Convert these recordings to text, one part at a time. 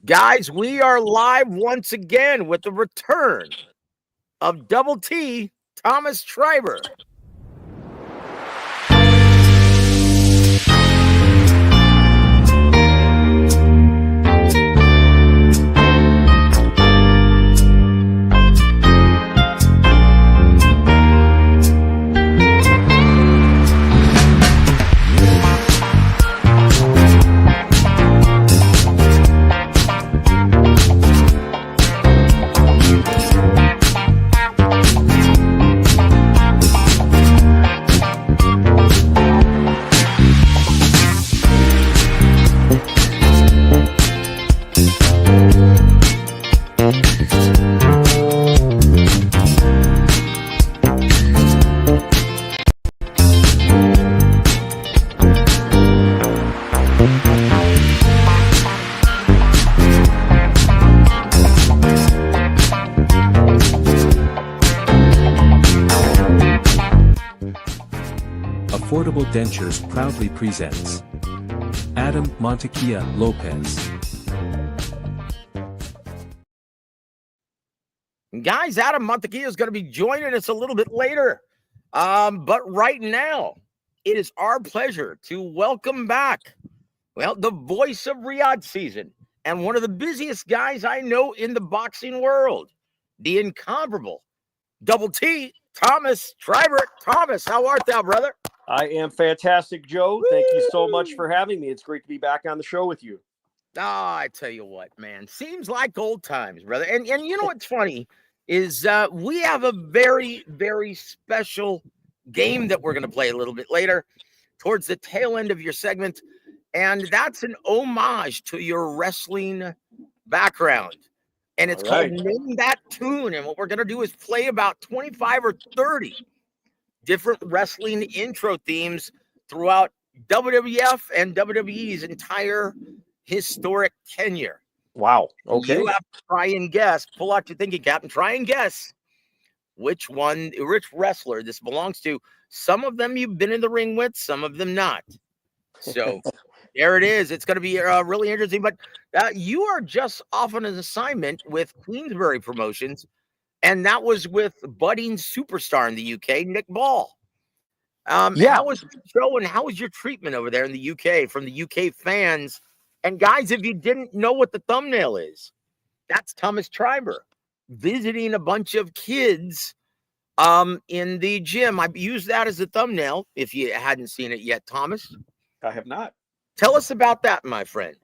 Guys, we are live once again with the return of Double T, Thomas Schreiber. Affordable Dentures proudly presents Adam Mantequilla Lopez. Guys, Adam Mantequilla is going to be joining us a little bit later. But right now, it is our pleasure to welcome back, the voice of Riyadh season and one of the busiest guys I know in the boxing world, the incomparable Double T, Thomas Schreiber. Thomas, how art thou, brother? I am fantastic, Joe. Thank you so much for having me. It's great to be back on the show with you. I tell you what, man, seems like old times, brother. And you know what's funny is we have a very, very special game that we're going to play a little bit later towards the tail end of your segment. And that's an homage to your wrestling background. And it's called Name That Tune. And what we're going to do is play about 25 or 30 different wrestling intro themes throughout WWF and WWE's entire historic tenure. Wow. Okay. You have to try and guess, pull out your thinking cap and try and guess which wrestler this belongs to. Some of them you've been in the ring with, some of them not. So there it is. It's going to be really interesting. But you are just off on an assignment with Queensberry Promotions, and that was with budding superstar in the UK, Nick Ball. How was the show and how was your treatment over there in the UK from the UK fans? And guys, if you didn't know what the thumbnail is, that's Thomas Schreiber visiting a bunch of kids in the gym. I used that as a thumbnail if you hadn't seen it yet, Thomas. I have not. Tell us about that, my friend.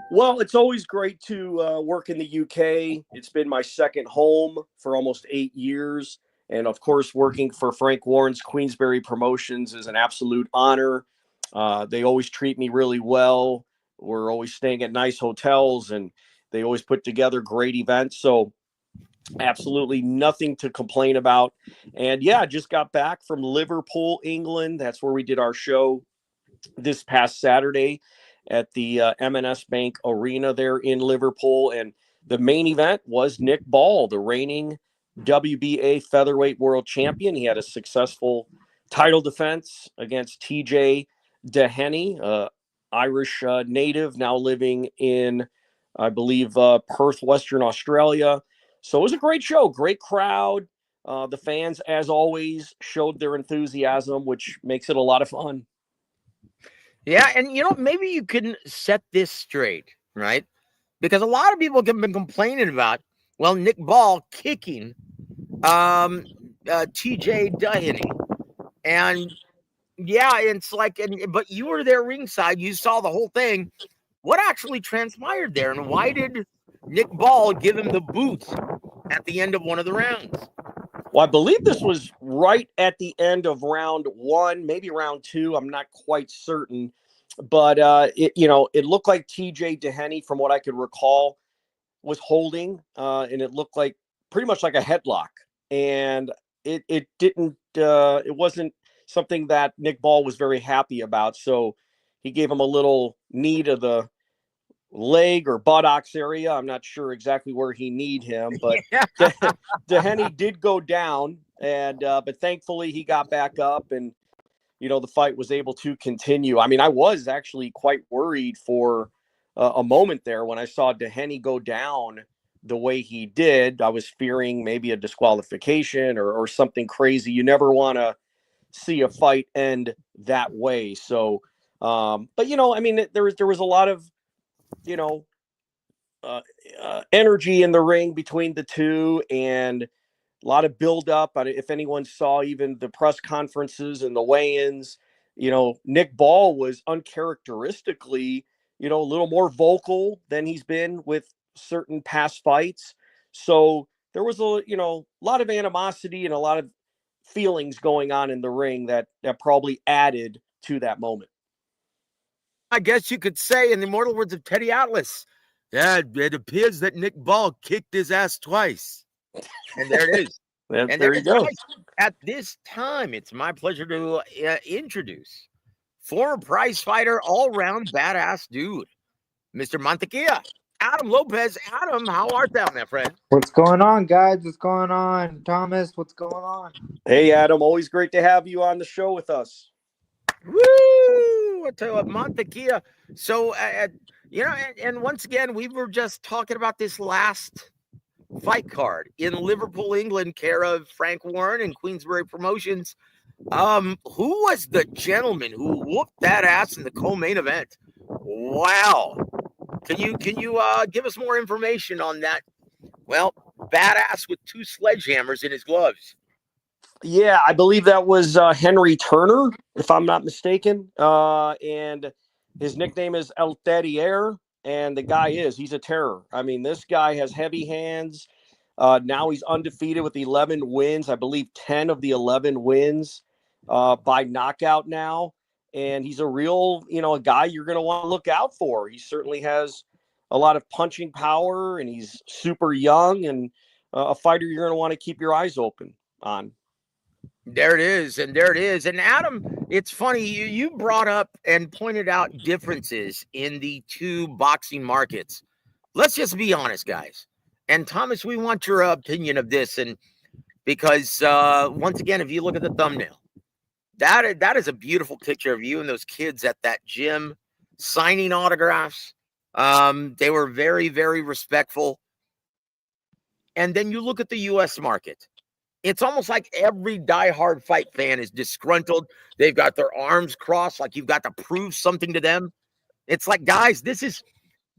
Well, it's always great to work in the UK. It's been my second home for almost 8 years. And of course, working for Frank Warren's Queensberry Promotions is an absolute honor. They always treat me really well. We're always staying at nice hotels and they always put together great events. So absolutely nothing to complain about. And yeah, I just got back from Liverpool, England. That's where we did our show this past Saturday at the M&S Bank Arena there in Liverpool. And the main event was Nick Ball, the reigning WBA featherweight world champion. He had a successful title defense against TJ Dehenny, Irish native, now living in, I believe, Perth, Western Australia. So it was a great show, great crowd. The fans, as always, showed their enthusiasm, which makes it a lot of fun. Yeah, and maybe you can set this straight, right? Because a lot of people have been complaining about, Nick Ball kicking TJ Dehenny. And yeah, it's like, but you were there ringside, you saw the whole thing. What actually transpired there, and why did Nick Ball give him the boot at the end of one of the rounds? Well, I believe this was right at the end of round one, maybe round two. I'm not quite certain, but it looked like TJ Dehenny, from what I could recall, was holding, and it looked like pretty much like a headlock, and it wasn't something that Nick Ball was very happy about. So he gave him a little knee to the leg or buttocks area. I'm not sure exactly where he kneed him, but Dehenny did go down, and but thankfully he got back up, and the fight was able to continue. I mean, I was actually quite worried for a moment there when I saw Dehaney go down the way he did. I was fearing maybe a disqualification or something crazy. You never want to see a fight end that way. So, but I mean, there was a lot of you know uh, energy in the ring between the two, and a lot of build up. If anyone saw even the press conferences and the weigh-ins, Nick Ball was uncharacteristically, a little more vocal than he's been with certain past fights. So there was a lot of animosity and a lot of feelings going on in the ring that probably added to that moment. I guess you could say, in the immortal words of Teddy Atlas, yeah, it appears that Nick Ball kicked his ass twice. And there it is. And There there you it go. is. At this time, it's my pleasure to introduce former prize fighter, all-round badass dude, Mr. Mantequilla, Adam Lopez. Adam, how art thou, my friend? What's going on, guys? What's going on? Thomas, what's going on? Hey, Adam, always great to have you on the show with us. Woo! I tell you what, Mantequilla. So, and once again, we were just talking about this last fight card in Liverpool, England, care of Frank Warren and Queensberry Promotions. Who was the gentleman who whooped that ass in the co-main event? Wow. Can you give us more information on that? Well, badass with two sledgehammers in his gloves. Yeah, I believe that was Henry Turner, if I'm not mistaken. And his nickname is El Terrier, and the guy he's a terror. I mean, this guy has heavy hands. Now he's undefeated with 11 wins. I believe 10 of the 11 wins by knockout now. And he's a real, a guy you're going to want to look out for. He certainly has a lot of punching power, and he's super young, and a fighter you're going to want to keep your eyes open on. There it is, and there it is. And Adam, it's funny, you brought up and pointed out differences in the two boxing markets. Let's just be honest, guys. And Thomas, we want your opinion of this, and because once again, if you look at the thumbnail, that is a beautiful picture of you and those kids at that gym signing autographs. They were very, very respectful. And then you look at the U.S. market. It's almost like every diehard fight fan is disgruntled. They've got their arms crossed, like you've got to prove something to them. It's like, guys, this is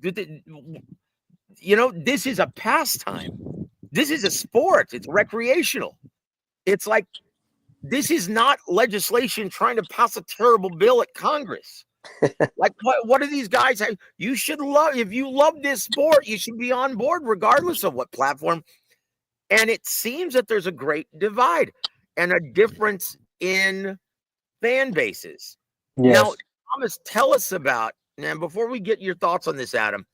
a pastime. This is a sport. It's recreational. It's like, this is not legislation trying to pass a terrible bill at Congress. Like, what do these guys have? You should love, if you love this sport, you should be on board regardless of what platform. And it seems that there's a great divide and a difference in fan bases. Yes. Now, Thomas, tell us about, and before we get your thoughts on this, Adam,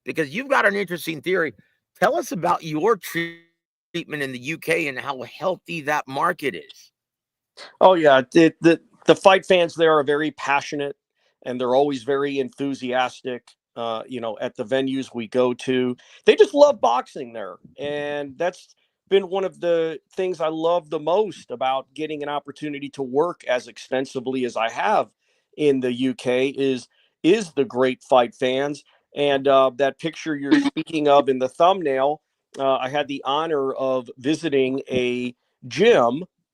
because you've got an interesting theory, tell us about your treatment in the UK and how healthy that market is. Oh, yeah. The fight fans there are very passionate, and they're always very enthusiastic. At the venues we go to, they just love boxing there. And that's been one of the things I love the most about getting an opportunity to work as extensively as I have in the UK is the great fight fans. And that picture you're speaking of in the thumbnail, I had the honor of visiting a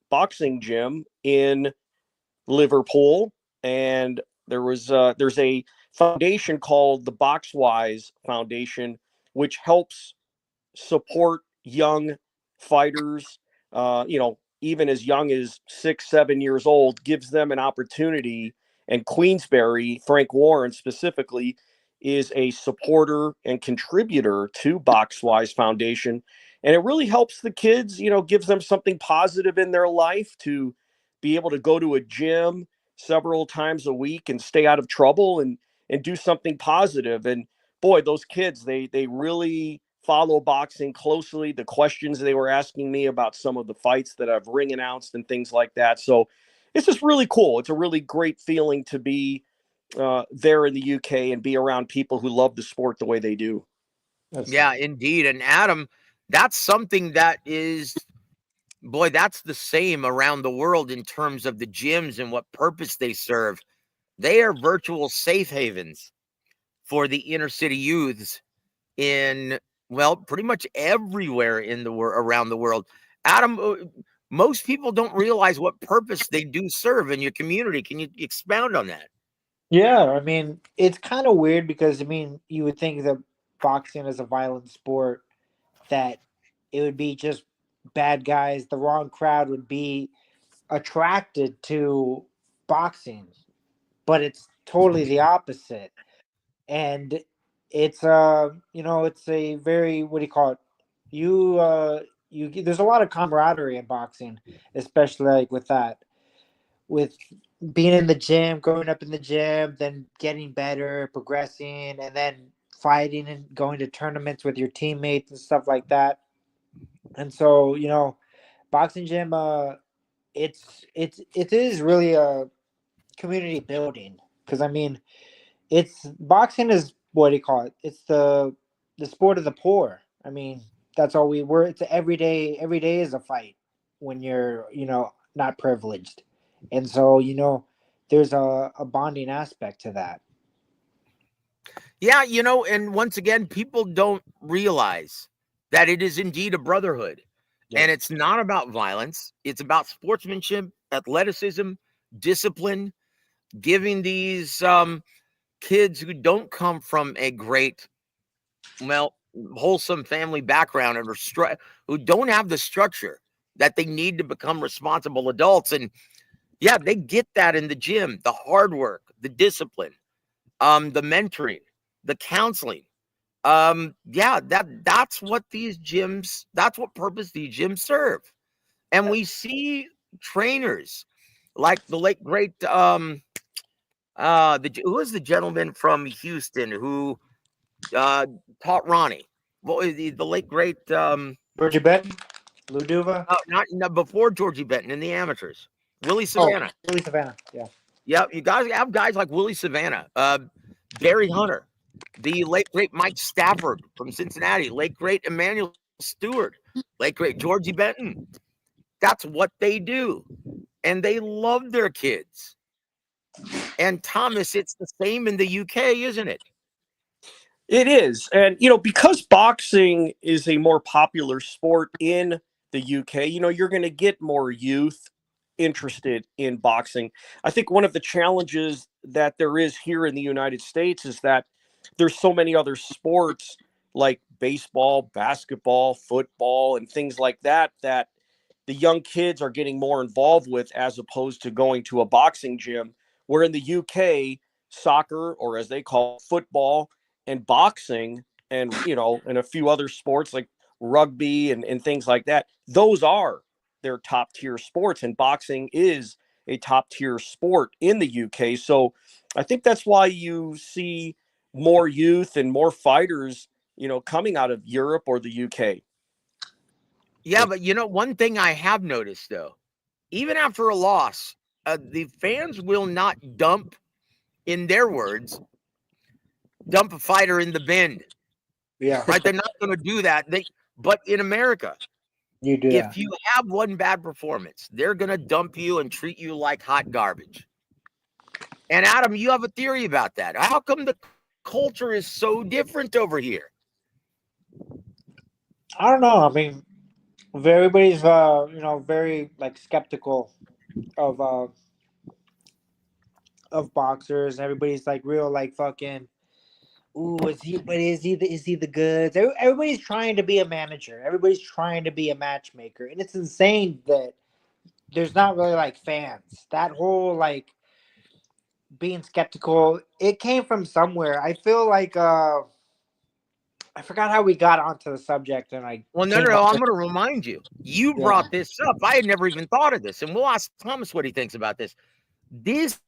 boxing gym in Liverpool, and there's a foundation called the Boxwise Foundation, which helps support young fighters, even as young as 6-7 years old, gives them an opportunity. And Queensberry, Frank Warren specifically, is a supporter and contributor to Boxwise Foundation. And it really helps the kids, gives them something positive in their life to be able to go to a gym several times a week and stay out of trouble and do something positive. And boy, those kids, they really follow boxing closely. The questions they were asking me about some of the fights that I've ring announced and things like that. So it's just really cool. It's a really great feeling to be there in the UK and be around people who love the sport the way they do. Yeah, indeed. And Adam, that's something that is, boy, that's the same around the world in terms of the gyms and what purpose they serve. They are virtual safe havens for the inner city youths in, well, pretty much everywhere in the world, around the world. Adam, most people don't realize what purpose they do serve in your community. Can you expound on that? Yeah, I mean, it's kind of weird because I mean, you would think that boxing is a violent sport, that it would be just bad guys, the wrong crowd would be attracted to boxing, but it's totally the opposite. And it's it's a very, what do you call it? You there's a lot of camaraderie in boxing, especially like with that, with being in the gym, growing up in the gym, then getting better, progressing, and then fighting and going to tournaments with your teammates and stuff like that. And so, boxing gym, it is really a community building, because I mean, it's boxing is, what do you call it? It's the sport of the poor. I mean, that's all we were. It's every day. Every day is a fight when you're not privileged, and so there's a bonding aspect to that. Yeah, and once again, people don't realize that it is indeed a brotherhood. Yeah. And it's not about violence. It's about sportsmanship, athleticism, discipline, giving these kids who don't come from a great, well, wholesome family background, and who don't have the structure that they need to become responsible adults. And yeah, they get that in the gym, the hard work, the discipline, the mentoring, the counseling. Yeah, that's what that's what purpose these gyms serve. And we see trainers like the late great who was the gentleman from Houston who taught Ronnie? What was the late great Georgie Benton, Luduva. not no, before Georgie Benton in the amateurs? Willie Oh, Savannah. Billy Savannah. Yeah. Yeah, you guys have guys like Willie Savannah, Barry Hunter, the late great Mike Stafford from Cincinnati, late great Emmanuel Stewart, late great Georgie Benton. That's what they do. And they love their kids. And Thomas, it's the same in the UK, isn't it? It is. And, because boxing is a more popular sport in the UK, you're going to get more youth interested in boxing. I think one of the challenges that there is here in the United States is that there's so many other sports like baseball, basketball, football, and things like that that the young kids are getting more involved with as opposed to going to a boxing gym. Where in the UK, soccer, or as they call it, football, and boxing, and a few other sports like rugby and things like that, those are their top tier sports, and boxing is a top tier sport in the UK. So I think that's why you see more youth and more fighters, coming out of Europe or the UK. Yeah, but one thing I have noticed though, even after a loss, the fans will not dump, in their words, dump a fighter in the bin. Yeah. Right? They're not going to do that. But in America, You do if that. you have one bad performance, they're going to dump you and treat you like hot garbage. And Adam, you have a theory about that. How come the culture is so different over here? I don't know. I mean, everybody's very like skeptical of uh of boxers. Everybody's like real like fucking. Ooh, is he the goods? Everybody's trying to be a manager. Everybody's trying to be a matchmaker, and it's insane that there's not really like fans. That whole like being skeptical, it came from somewhere. I feel like I forgot how we got onto the subject, and I Well, no, came no, no. up I'm with going to remind you. You yeah. brought this up. I had never even thought of this. And we'll ask Thomas what he thinks about this. This,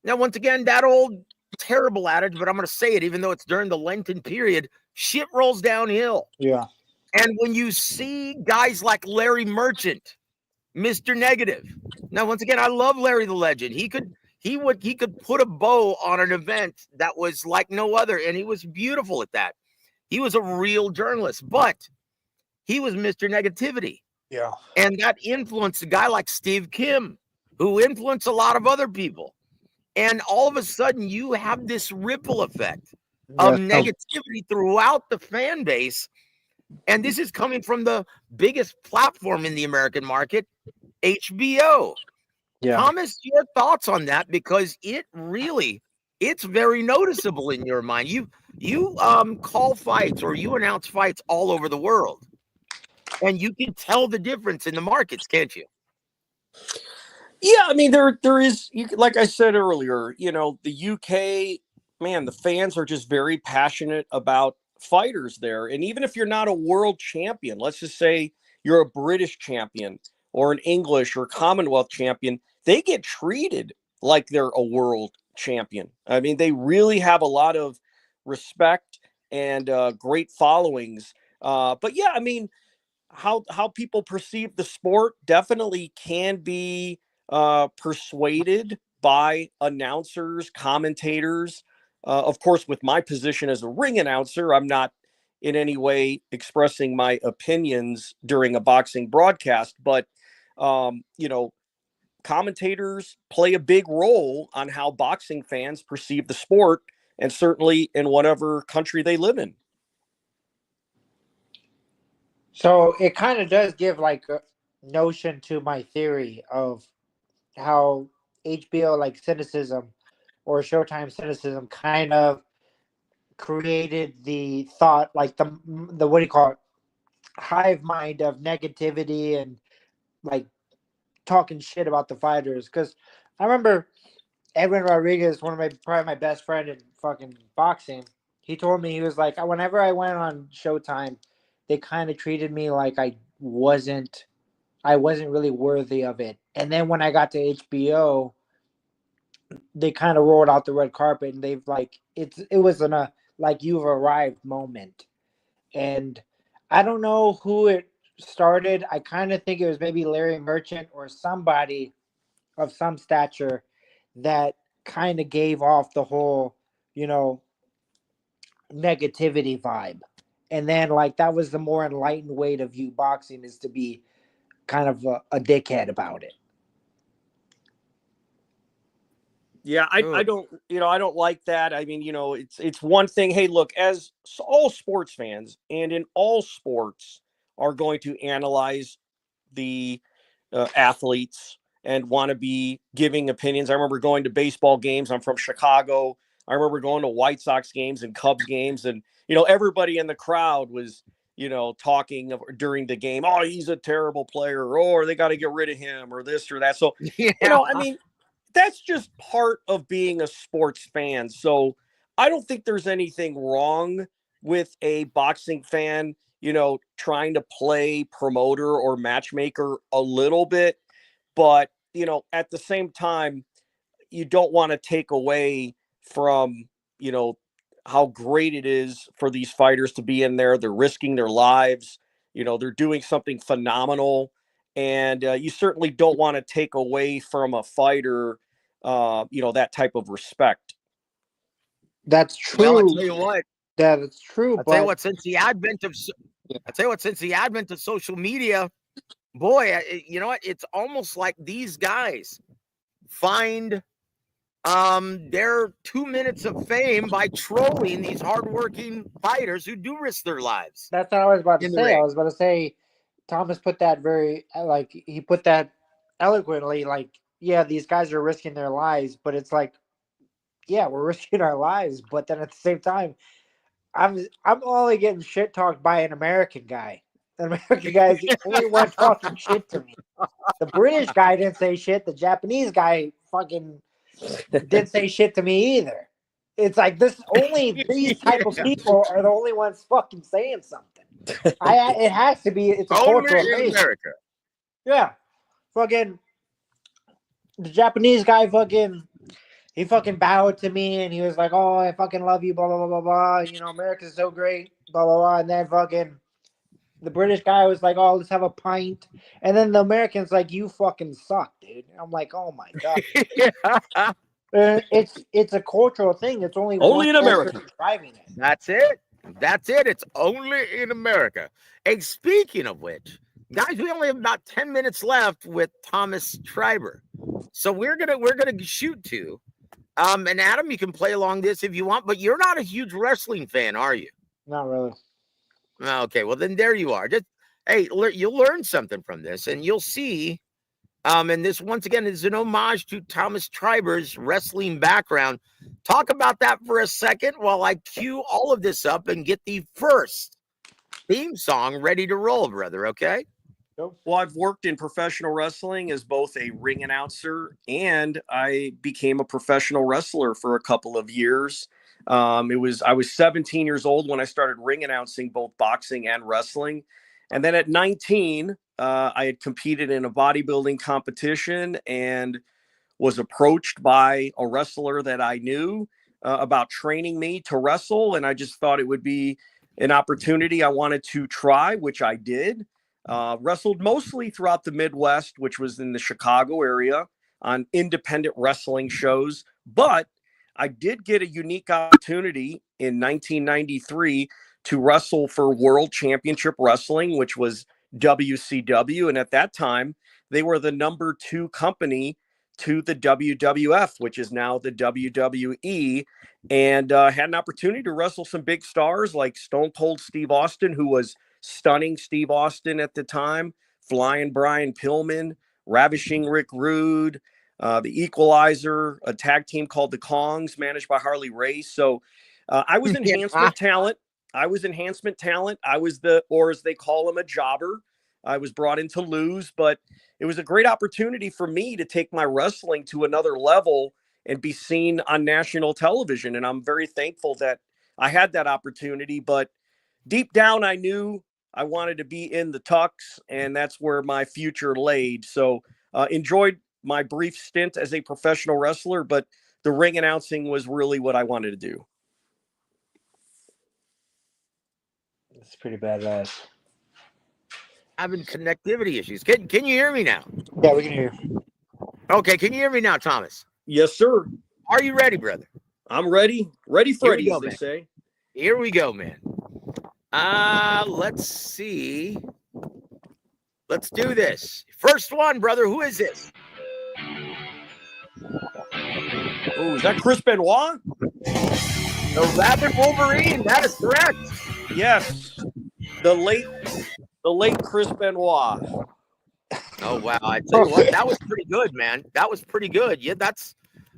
now, once again, that old terrible adage, but I'm going to say it, even though it's during the Lenten period, shit rolls downhill. Yeah. And when you see guys like Larry Merchant, Mr. Negative. Now, once again, I love Larry the Legend. He could put a bow on an event that was like no other, and he was beautiful at that. He was a real journalist, but he was Mr. Negativity. Yeah. And that influenced a guy like Steve Kim, who influenced a lot of other people. And all of a sudden, you have this ripple effect of Yeah. negativity throughout the fan base. And this is coming from the biggest platform in the American market, HBO. Yeah. Thomas, your thoughts on that? Because it's very noticeable in your mind. You call fights or you announce fights all over the world, and you can tell the difference in the markets, can't you? Yeah, I mean there is like I said earlier, the UK, man, the fans are just very passionate about fighters there. And even if you're not a world champion, let's just say you're a British champion or an English or Commonwealth champion, they get treated like they're a world champion. I mean, they really have a lot of respect and great followings. But yeah, I mean, how people perceive the sport definitely can be persuaded by announcers, commentators. Of course, with my position as a ring announcer, I'm not in any way expressing my opinions during a boxing broadcast, but commentators play a big role on how boxing fans perceive the sport, and certainly in whatever country they live in. So it kind of does give like a notion to my theory of how HBO like cynicism or Showtime cynicism kind of created the thought, like the what do you call it, hive mind of negativity and like talking shit about the fighters. Because I remember Edwin Rodriguez, one of my probably my best friend in fucking boxing. He told me, he was like, whenever I went on Showtime, they kind of treated me like I wasn't really worthy of it. And then when I got to HBO, they kind of rolled out the red carpet and they've like it was in a like you've arrived moment. And I don't know who it started. I kind of think it was maybe Larry Merchant or somebody of some stature that kind of gave off the whole, you know, negativity vibe. And then like that was the more enlightened way to view boxing, is to be kind of a dickhead about it. Yeah, I Good. don't, I don't like that. I mean, it's one thing. Hey, look, as all sports fans and in all sports are going to analyze the athletes and want to be giving opinions. I remember going to baseball games. I'm from Chicago. I remember going to White Sox games and Cubs games, and everybody in the crowd was talking during the game. Oh, he's a terrible player, or they got to get rid of him, or this or that. So Yeah. I mean, that's just part of being a sports fan. So I don't think there's anything wrong with a boxing fan, trying to play promoter or matchmaker a little bit. But, at the same time, you don't want to take away from, how great it is for these fighters to be in there. They're risking their lives. They're doing something phenomenal. And you certainly don't want to take away from a fighter, that type of respect. That's Well, I true. tell you what. That it's true, I tell you but what. Since the advent of social media, boy, you know what? It's almost like these guys find their 2 minutes of fame by trolling these hardworking fighters who do risk their lives that's what I was about to in the say. I ring. was about to say Thomas put that very like he put that eloquently. Like, yeah, these guys are risking their lives, but it's like, yeah, we're risking our lives, but then at the same time, I'm only getting shit talked by an American guy. An American guy is the only one talking shit to me. The British guy didn't say shit. The Japanese guy fucking didn't say shit to me either. It's like this. Only these type of Yeah. people are the only ones fucking saying something. It has to be. It's a Only cultural in thing. America. Yeah, fucking the Japanese guy he fucking bowed to me and he was like, "Oh, I fucking love you," blah blah blah blah blah. America's so great, blah blah blah. And then fucking the British guy was like, "Oh, let's have a pint," and then the American's like, "You fucking suck, dude." I'm like, "Oh my god." Yeah. It's a cultural thing. It's only one Only in culture America. driving it. That's it. That's it. It's only in America. And speaking of which, guys, we only have about 10 minutes left with Thomas Schreiber. So we're gonna shoot to And Adam, you can play along this if you want, but you're not a huge wrestling fan, are you? Not really. Okay, well then there you are. Just hey, you'll learn something from this, and you'll see. And this once again is an homage to Thomas Triber's wrestling background. Talk about that for a second while I cue all of this up and get the first theme song ready to roll, brother. Okay. Well, I've worked in professional wrestling as both a ring announcer and I became a professional wrestler for a couple of years. I was 17 years old when I started ring announcing both boxing and wrestling. And then at 19, I had competed in a bodybuilding competition and was approached by a wrestler that I knew about training me to wrestle. And I just thought it would be an opportunity I wanted to try, which I did. Wrestled mostly throughout the Midwest, which was in the Chicago area on independent wrestling shows. But I did get a unique opportunity in 1993 to wrestle for World Championship Wrestling, which was WCW. And at that time, they were the number 2 company to the WWF, which is now the WWE, and had an opportunity to wrestle some big stars like Stone Cold Steve Austin, who was stunning Steve Austin at the time, Flying Brian Pillman, Ravishing Rick Rude, the Equalizer, a tag team called the Kongs, managed by Harley Race. So I was enhancement talent. I was or as they call him, a jobber. I was brought in to lose, but it was a great opportunity for me to take my wrestling to another level and be seen on national television. And I'm very thankful that I had that opportunity. But deep down, I knew I wanted to be in the Tux, and that's where my future laid. So enjoyed my brief stint as a professional wrestler, but the ring announcing was really what I wanted to do. It's pretty badass. Having connectivity issues. Can you hear me now? Yeah, we can hear you. Okay, can you hear me now, Thomas? Yes, sir. Are you ready, brother? I'm ready. Ready, Freddy, go, as they man. say. Here we go, man. Let's see. Let's do this. First one, brother. Who is this? Oh, is that Chris Benoit? The Rabid Wolverine. That is correct. Yes. The late Chris Benoit. Oh wow! I tell you what, that was pretty good, man. That was pretty good. Yeah, that's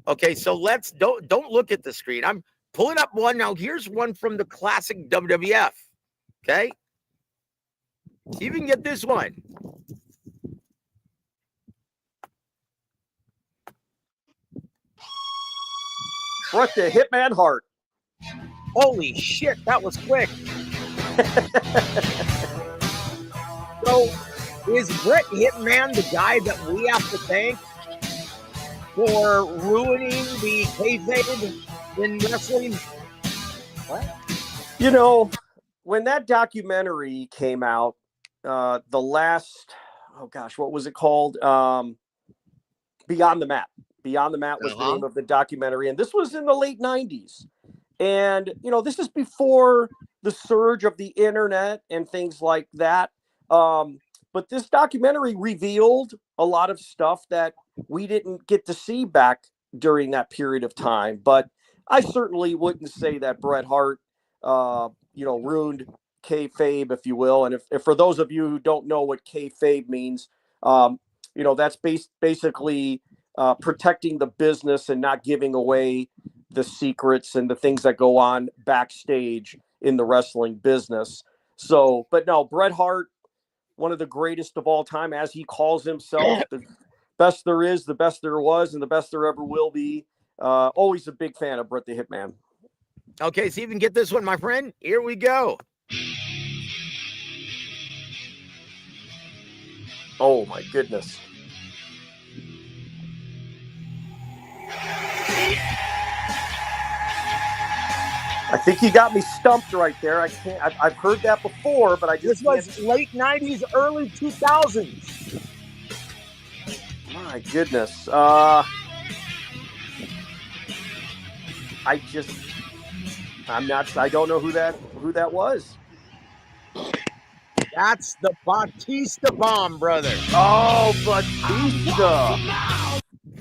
okay. So let's don't look at the screen. I'm pulling up one now. Here's one from the classic WWF. Okay, see if you can get this one. Bret the Hitman Hart. Holy shit, that was quick. So, is Bret Hitman the guy that we have to thank for ruining the kayfabe in wrestling? What? You know, when that documentary came out, the last, oh gosh, what was it called? Beyond the Mat. Beyond the Mat was the name of the documentary. And this was in the late 90s. And, you know, this is before the surge of the internet and things like that. But this documentary revealed a lot of stuff that we didn't get to see back during that period of time. But I certainly wouldn't say that Bret Hart, ruined kayfabe, if you will. And if for those of you who don't know what kayfabe means, that's basically protecting the business and not giving away the secrets and the things that go on backstage in the wrestling business. So, but no, Bret Hart, one of the greatest of all time, as he calls himself, the best there is, the best there was, and the best there ever will be. Always a big fan of Bret the Hitman. Okay, see if you can get this one, my friend. Here we go. Oh, my goodness. I think you got me stumped right there. I've heard that before, but I just. This was late 90s, early 2000s. My goodness. I don't know who that was. That's the Batista Bomb, brother. Oh, Batista.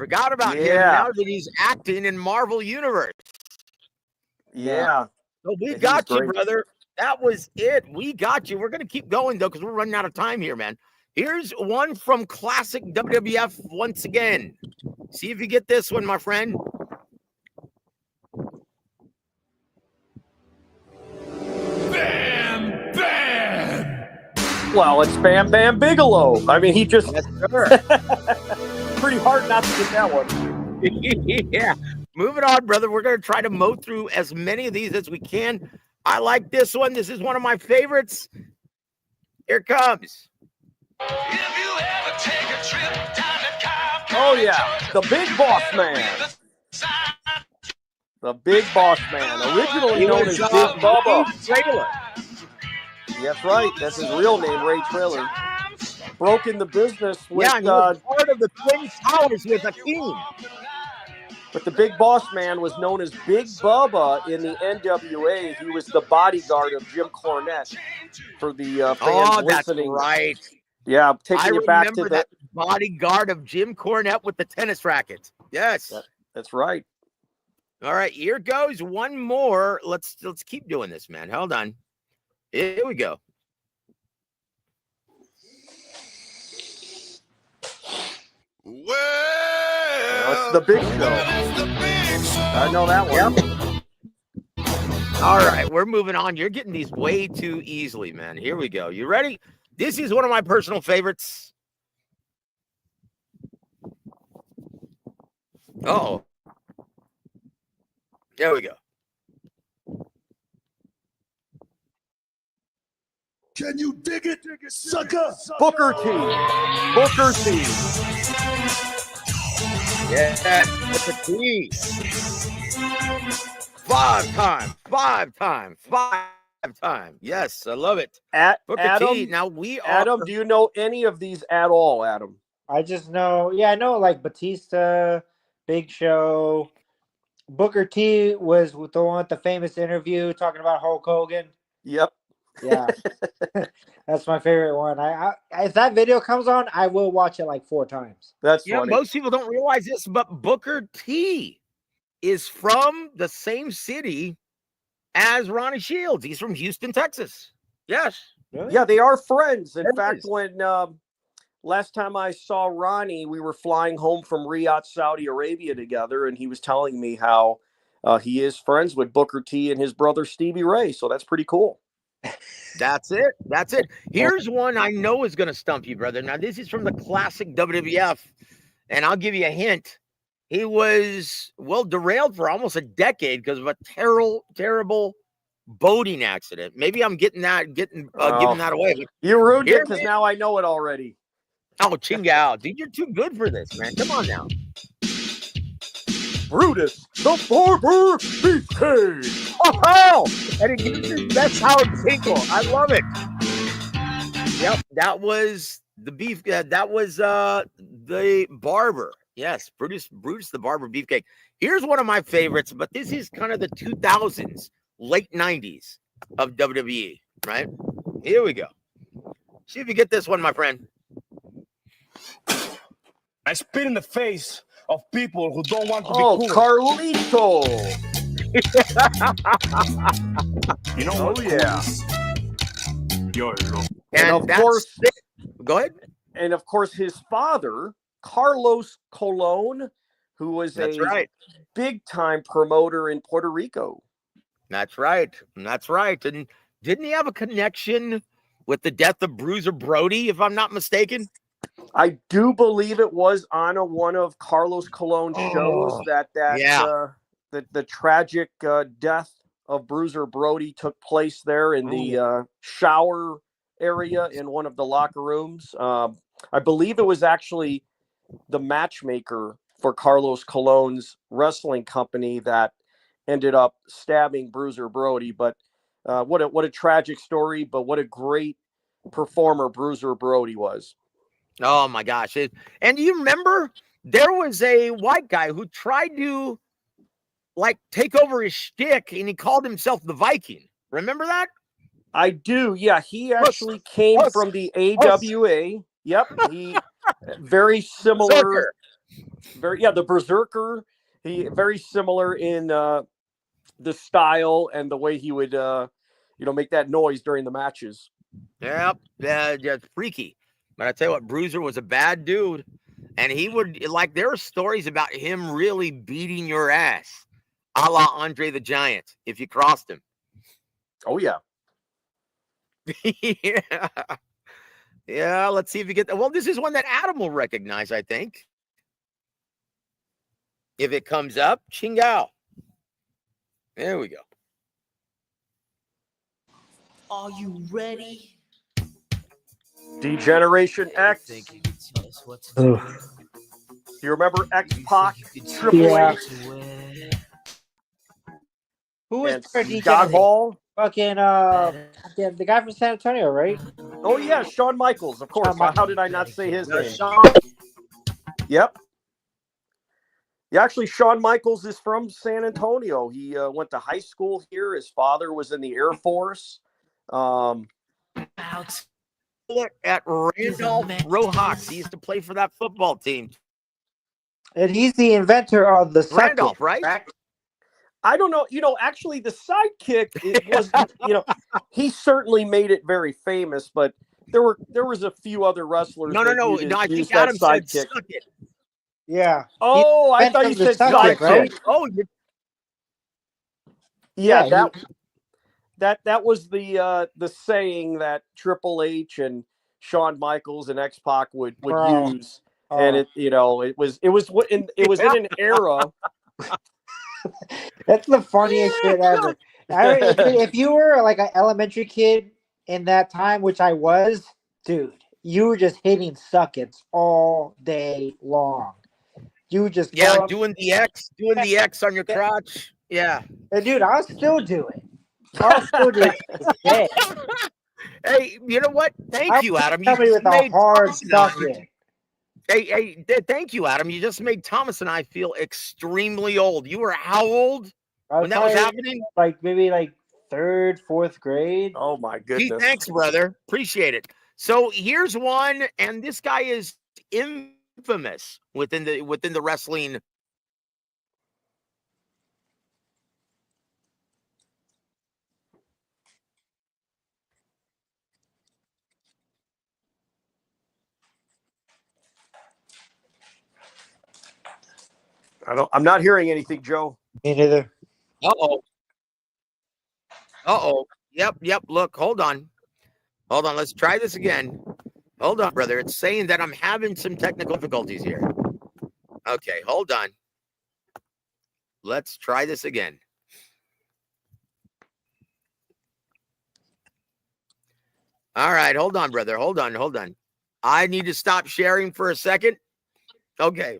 Forgot about him now that he's acting in Marvel Universe. Yeah. So we Yeah, got you, great. brother. That was it. We got you. We're going to keep going, though, because we're running out of time here, man. Here's one from classic WWF once again. See if you get this one, my friend. Bam Bam. Well, it's Bam Bam Bigelow. I mean, he just Yes, sir. pretty hard not to get that one. Yeah. Moving on, brother. We're going to try to mow through as many of these as we can. I like this one. This is one of my favorites. Here it comes. If you ever take a trip down to Oh, yeah. The Big Boss Man. The Big Boss Man. Originally known as Big Bubba. Ray Trailer. That's right. That's his real name, Ray Trailer. Broke in the business with, Yeah, and he was part of the Twin Towers with Akeem. but the Big Boss Man was known as Big Bubba in the NWA. He was the bodyguard of Jim Cornette for the fans listening. That's right. Yeah, taking you back to that bodyguard of Jim Cornette with the tennis racket. Yes. That's right. All right, here goes one more. Let's keep doing this, man. Hold on. Here we go. Well, that's the Big Show. I know that one. Yep. All right, we're moving on. You're getting these way too easily, man. Here we go. You ready? This is one of my personal favorites. Oh. There we go. can you dig it, sucker? Booker T. Booker T. Yeah, Booker T. Five time. Yes, I love it. Booker Adam, T. Now we are. Adam, do you know any of these at all, Adam? I just know, I know like Batista, Big Show. Booker T was the one with the famous interview talking about Hulk Hogan. Yep. Yeah. That's my favorite one. I if that video comes on, I will watch it like 4 times. That's funny. Most people don't realize this, but Booker T is from the same city as Ronnie Shields. He's from Houston, Texas. Yes. Really? Yeah, they are friends. In fact, when last time I saw Ronnie, we were flying home from Riyadh, Saudi Arabia together, and he was telling me how he is friends with Booker T and his brother Stevie Ray. So that's pretty cool. That's it. Here's one I know is going to stump you, brother. Now, this is from the classic WWF, and I'll give you a hint. He was, derailed for almost a decade because of a terrible boating accident. Maybe I'm giving that away. You ruined it because now I know it already. Oh, Chingao. Dude, you're too good for this, man. Come on now. Brutus, the Barber Beefcake. Oh, and it gives his best Howard tinkle. I love it. Yep, that was the beef. That was the barber. Yes, Brutus the Barber Beefcake. Here's one of my favorites, but this is kind of the 2000s, late 90s of WWE, right? Here we go. See if you get this one, my friend. I spit in the face of people who don't want to be cool. Carlito. You know what? Yeah. And of course, go ahead. And of course, his father, Carlos Colon, who was big time promoter in Puerto Rico. That's right. And didn't he have a connection with the death of Bruiser Brody, if I'm not mistaken? I do believe it was on one of Carlos Colon's shows that the tragic death of Bruiser Brody took place there in the shower area in one of the locker rooms. I believe it was actually the matchmaker for Carlos Colon's wrestling company that ended up stabbing Bruiser Brody. But what a tragic story, but what a great performer Bruiser Brody was. Oh my gosh. And you remember there was a white guy who tried to take over his shtick and he called himself the Viking. Remember that? I do. Yeah. He actually came from the AWA. Yep. He very similar The Berserker. He very similar in the style and the way he would make that noise during the matches. Yep, yeah, freaky. But I tell you what, Bruiser was a bad dude, and he would like. There are stories about him really beating your ass, a la Andre the Giant, if you crossed him. Oh yeah. Yeah, yeah. Let's see if you get that. Well, this is one that Adam will recognize, I think. If it comes up, Chingao. There we go. Are you ready? Degeneration X. Think you can tell us what to Ugh. Do you remember X Pac, You think you can Triple Yeah. H, to wear? Who was and their Scott DJ? Hall? Fucking the guy from San Antonio, right? Oh yeah, Shawn Michaels, of course. Shawn Michaels. How did I not say his name? Sean, Yep. Yeah, actually, Shawn Michaels is from San Antonio. He went to high school here. His father was in the Air Force. Out. at Randolph Rojas. He used to play for that football team. And he's the inventor of the Randolph, sucker. right? I don't know. Actually, the sidekick it was. He certainly made it very famous, but there was a few other wrestlers. No. I used think that Adam said sidekick. suck it. Yeah. Oh, I Inventor thought you of the said sucker, sidekick. right? Oh, Yeah, Yeah, that was the saying that Triple H and Shawn Michaels and X Pac would Bro. use, and it was in an era. That's the funniest shit ever. If you were like an elementary kid in that time, which I was, dude, you were just hitting suckets all day long. You would just yeah, go up, doing the X on your crotch. Yeah. and dude, I'll still do it. I'll still do it to this day. Hey, you know what? Thank you, Adam. You Somebody just with a made hard Thomas and I- sucket. Thank you, Adam. You just made Thomas and I feel extremely old. You were how old I when that was probably happening? like maybe like third, fourth grade. Oh my Gee, goodness! thanks, brother. Appreciate it. So here's one, and this guy is infamous within the wrestling. I'm not hearing anything, Joe. Me neither. Uh-oh. Uh-oh. Yep. Look, hold on. Let's try this again. Hold on, brother. It's saying that I'm having some technical difficulties here. Okay, hold on. Let's try this again. All right, hold on, brother. Hold on. I need to stop sharing for a second. Okay.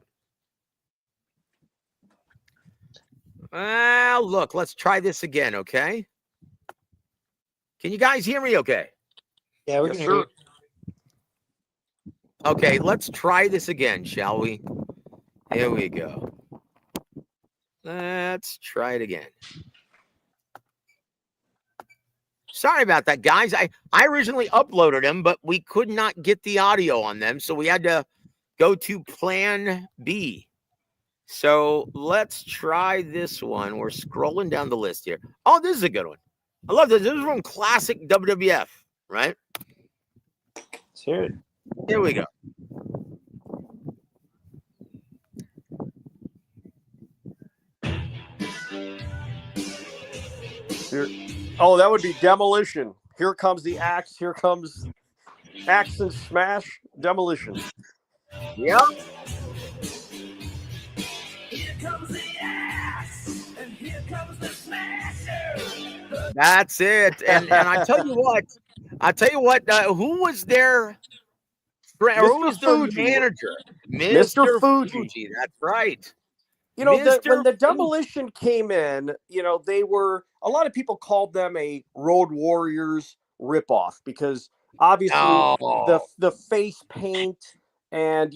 Well, look, let's try this again, okay? Can you guys hear me okay? Yeah, we Yes, can sir. hear you. Okay, let's try this again, shall we? Here we go. Let's try it again. Sorry about that, guys. I originally uploaded them, but we could not get the audio on them, so we had to go to plan B. So let's try this one. We're scrolling down the list here. Oh, this is a good one. I love this. This is from classic WWF, right? Let's hear it. Here we go. Oh, that would be Demolition. Here comes the axe. Here comes Axe and Smash Demolition. Yep. Here comes the axe, and here comes the smasher. That's it. And I tell you what, who was their Fuji. manager? Mr. Fuji. That's right. When the Fuji. Demolition came in, they were, a lot of people called them a Road Warriors ripoff because obviously Oh. the face paint and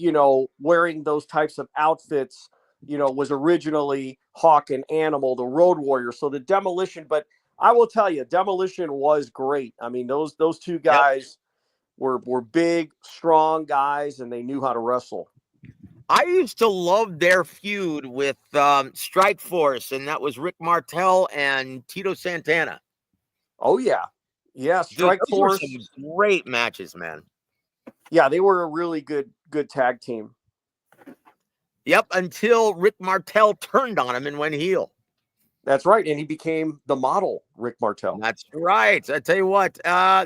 wearing those types of outfits was originally Hawk and Animal, the Road Warrior. So the Demolition, but I will tell you, Demolition was great. I mean, those two guys were big, strong guys, and they knew how to wrestle. I used to love their feud with Strike Force, and that was Rick Martel and Tito Santana. Oh yeah, yeah. Dude, Strike those were Force. some great matches, man. Yeah, they were a really good tag team. Yep, until Rick Martel turned on him and went heel. That's right, and he became the model, Rick Martel. That's right. I tell you what,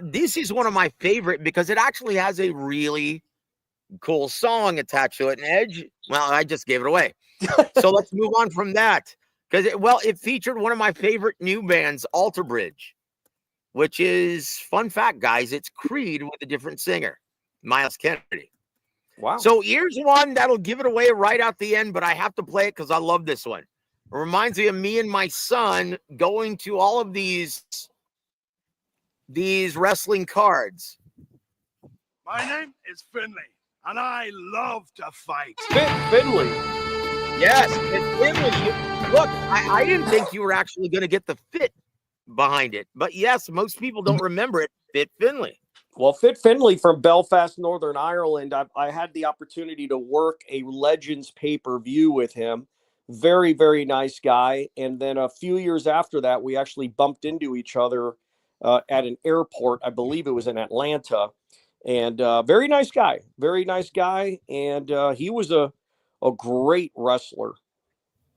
this is one of my favorite because it actually has a really cool song attached to it. And Edge, well, I just gave it away. So let's move on from that because it featured one of my favorite new bands, Alter Bridge, which is, fun fact, guys, it's Creed with a different singer, Miles Kennedy. Wow. So here's one that'll give it away right out the end, but I have to play it because I love this one. It reminds me of me and my son going to all of these wrestling cards. My name is Finley, and I love to fight. Finley. Yes, and Finley. Look, I didn't think you were actually going to get the fit behind it, but yes, most people don't remember it. Fit Finley. Well, Fit Finley from Belfast, Northern Ireland. I had the opportunity to work a Legends pay-per-view with him. Very, very nice guy. And then a few years after that, we actually bumped into each other at an airport. I believe it was in Atlanta. And very nice guy. Very nice guy. And he was a great wrestler.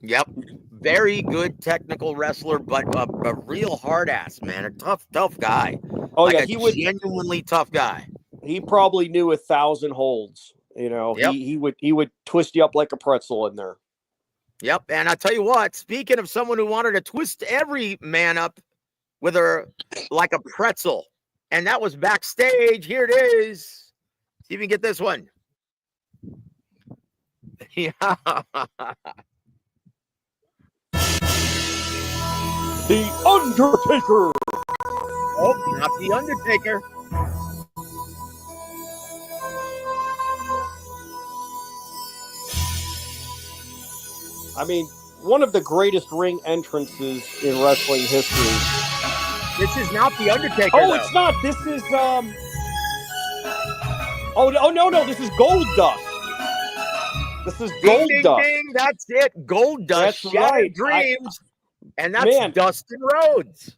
Yep. Very good technical wrestler, but a real hard ass, man. A tough guy. Oh, like yeah. a genuinely tough guy. He probably knew 1,000 holds. You know, yep. he would twist you up like a pretzel in there. Yep. And I tell you what, speaking of someone who wanted to twist every man up with her like a pretzel, and that was backstage. Here it is. See if you can get this one. Yeah. The Undertaker. Oh, not the Undertaker. I mean, one of the greatest ring entrances in wrestling history. This is not the Undertaker. Oh, though. It's not. This is Oh no! This is Gold Dust. This is Gold Dust. Ding, that's it. Gold Dust. That's Shattered right. Dreams. And that's Dustin Rhodes.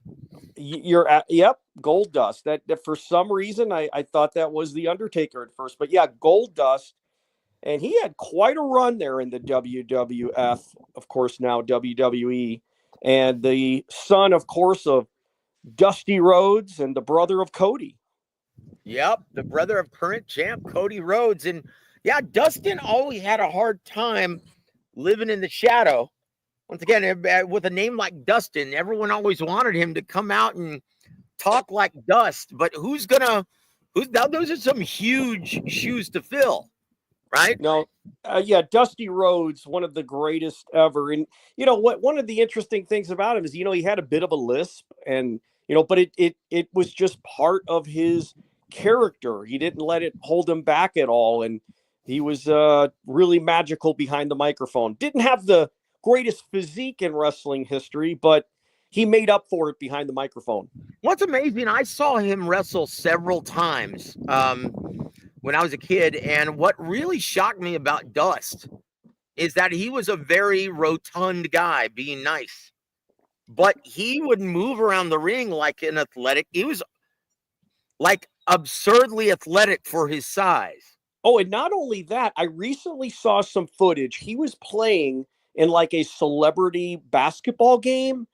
You're at, yep, Gold Dust. That for some reason I thought that was the Undertaker at first, but yeah, Gold Dust. And he had quite a run there in the WWF, of course, now WWE, and the son, of course, of Dusty Rhodes and the brother of Cody. Yep, the brother of current champ Cody Rhodes. And yeah, Dustin always had a hard time living in the shadow. Once again, with a name like Dustin, everyone always wanted him to come out and talk like Dust. But who's now? Those are some huge shoes to fill, right? No, yeah, Dusty Rhodes, one of the greatest ever. And you know what? One of the interesting things about him is, he had a bit of a lisp, and but it was just part of his character. He didn't let it hold him back at all, and he was really magical behind the microphone. Didn't have the greatest physique in wrestling history, but he made up for it behind the microphone. What's amazing, I saw him wrestle several times when I was a kid, and what really shocked me about Dust is that he was a very rotund guy, being nice, but he would move around the ring like an athletic. He was like absurdly athletic for his size. Oh, and not only that, I recently saw some footage. He was playing in like a celebrity basketball game,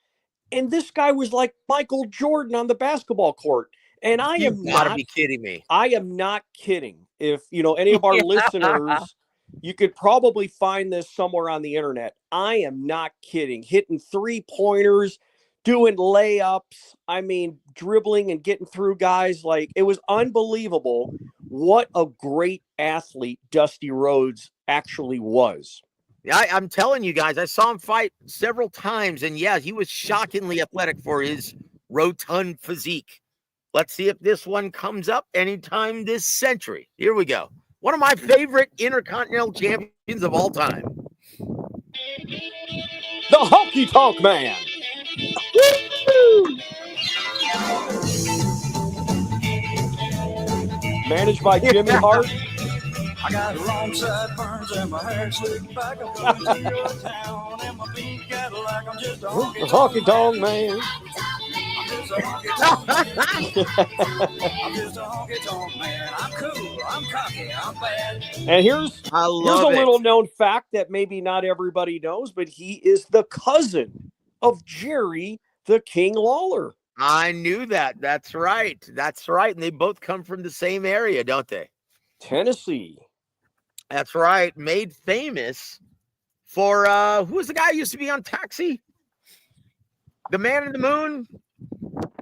and this guy was like Michael Jordan on the basketball court. And You gotta be kidding me. I am not kidding. If any of our listeners, you could probably find this somewhere on the internet. I am not kidding. Hitting 3-pointers, doing layups. I mean, dribbling and getting through guys. Like, it was unbelievable what a great athlete Dusty Rhodes actually was. I'm telling you guys, I saw him fight several times, and yeah, he was shockingly athletic for his rotund physique. Let's see if this one comes up anytime this century. Here we go. One of my favorite Intercontinental champions of all time. The Honky Tonk Man. Managed by Jimmy Hart. I got long sideburns and my hair slicked back. I'm coming to your town and my pink Cadillac. I'm just a Honky tonk man. I'm just a honky tonk man. I'm just a honky tonk man. I'm cool. I'm cocky. I'm bad. And here's I a love little it. known fact that maybe not everybody knows, but he is the cousin of Jerry the King Lawler. I knew that. That's right. That's right. And they both come from the same area, don't they? Tennessee. That's right. Made famous for who was the guy who used to be on Taxi? The Man in the Moon?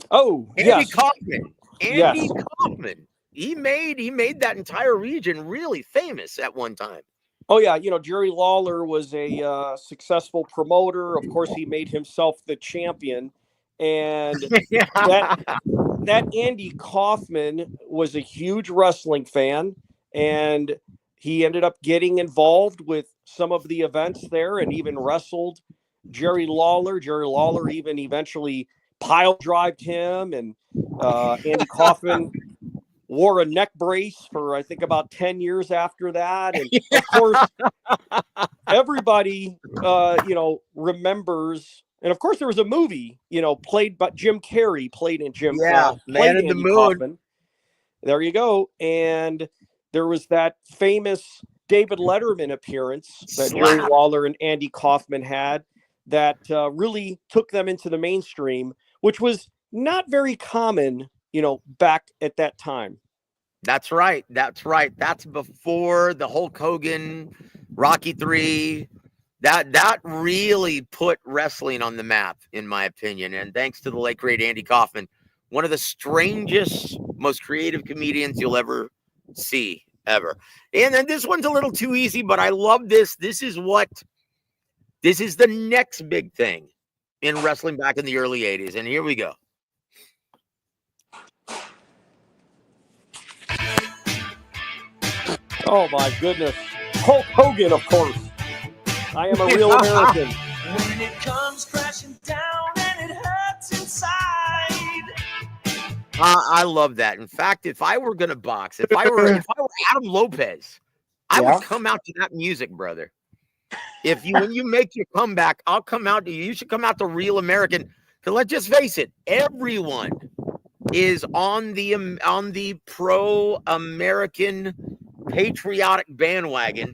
Oh, Andy yes. Kaufman. Yes. Andy Kaufman. He made that entire region really famous at one time. Oh, yeah. You know, Jerry Lawler was a successful promoter. Of course, he made himself the champion. And that Andy Kaufman was a huge wrestling fan. And he ended up getting involved with some of the events there and even wrestled Jerry Lawler. Jerry Lawler even eventually pile drived him. And Andy Kaufman wore a neck brace for, I think, about 10 years after that. And of course, everybody, remembers. And of course, there was a movie, played by Jim Carrey, played Man played in the Andy Moon. Kaufman. There you go. And there was that famous David Letterman appearance that Jerry Slap. Lawler and Andy Kaufman had that really took them into the mainstream, which was not very common, back at that time. That's right. That's right. That's before the Hulk Hogan, Rocky 3. That really put wrestling on the map, in my opinion. And thanks to the late great Andy Kaufman, one of the strangest, most creative comedians you'll ever see, ever. And then this one's a little too easy, but I love this. This is the next big thing in wrestling back in the early 80s. And here we go. Oh my goodness. Hulk Hogan, of course. I am a real American. When it comes crashing down and it hurts inside. I love that. In fact, if I were gonna box, if I were Adam Lopez, I would come out to that music, brother. When you make your comeback, I'll come out to you. You should come out to Real American. Because let's just face it, everyone is on the pro-American patriotic bandwagon,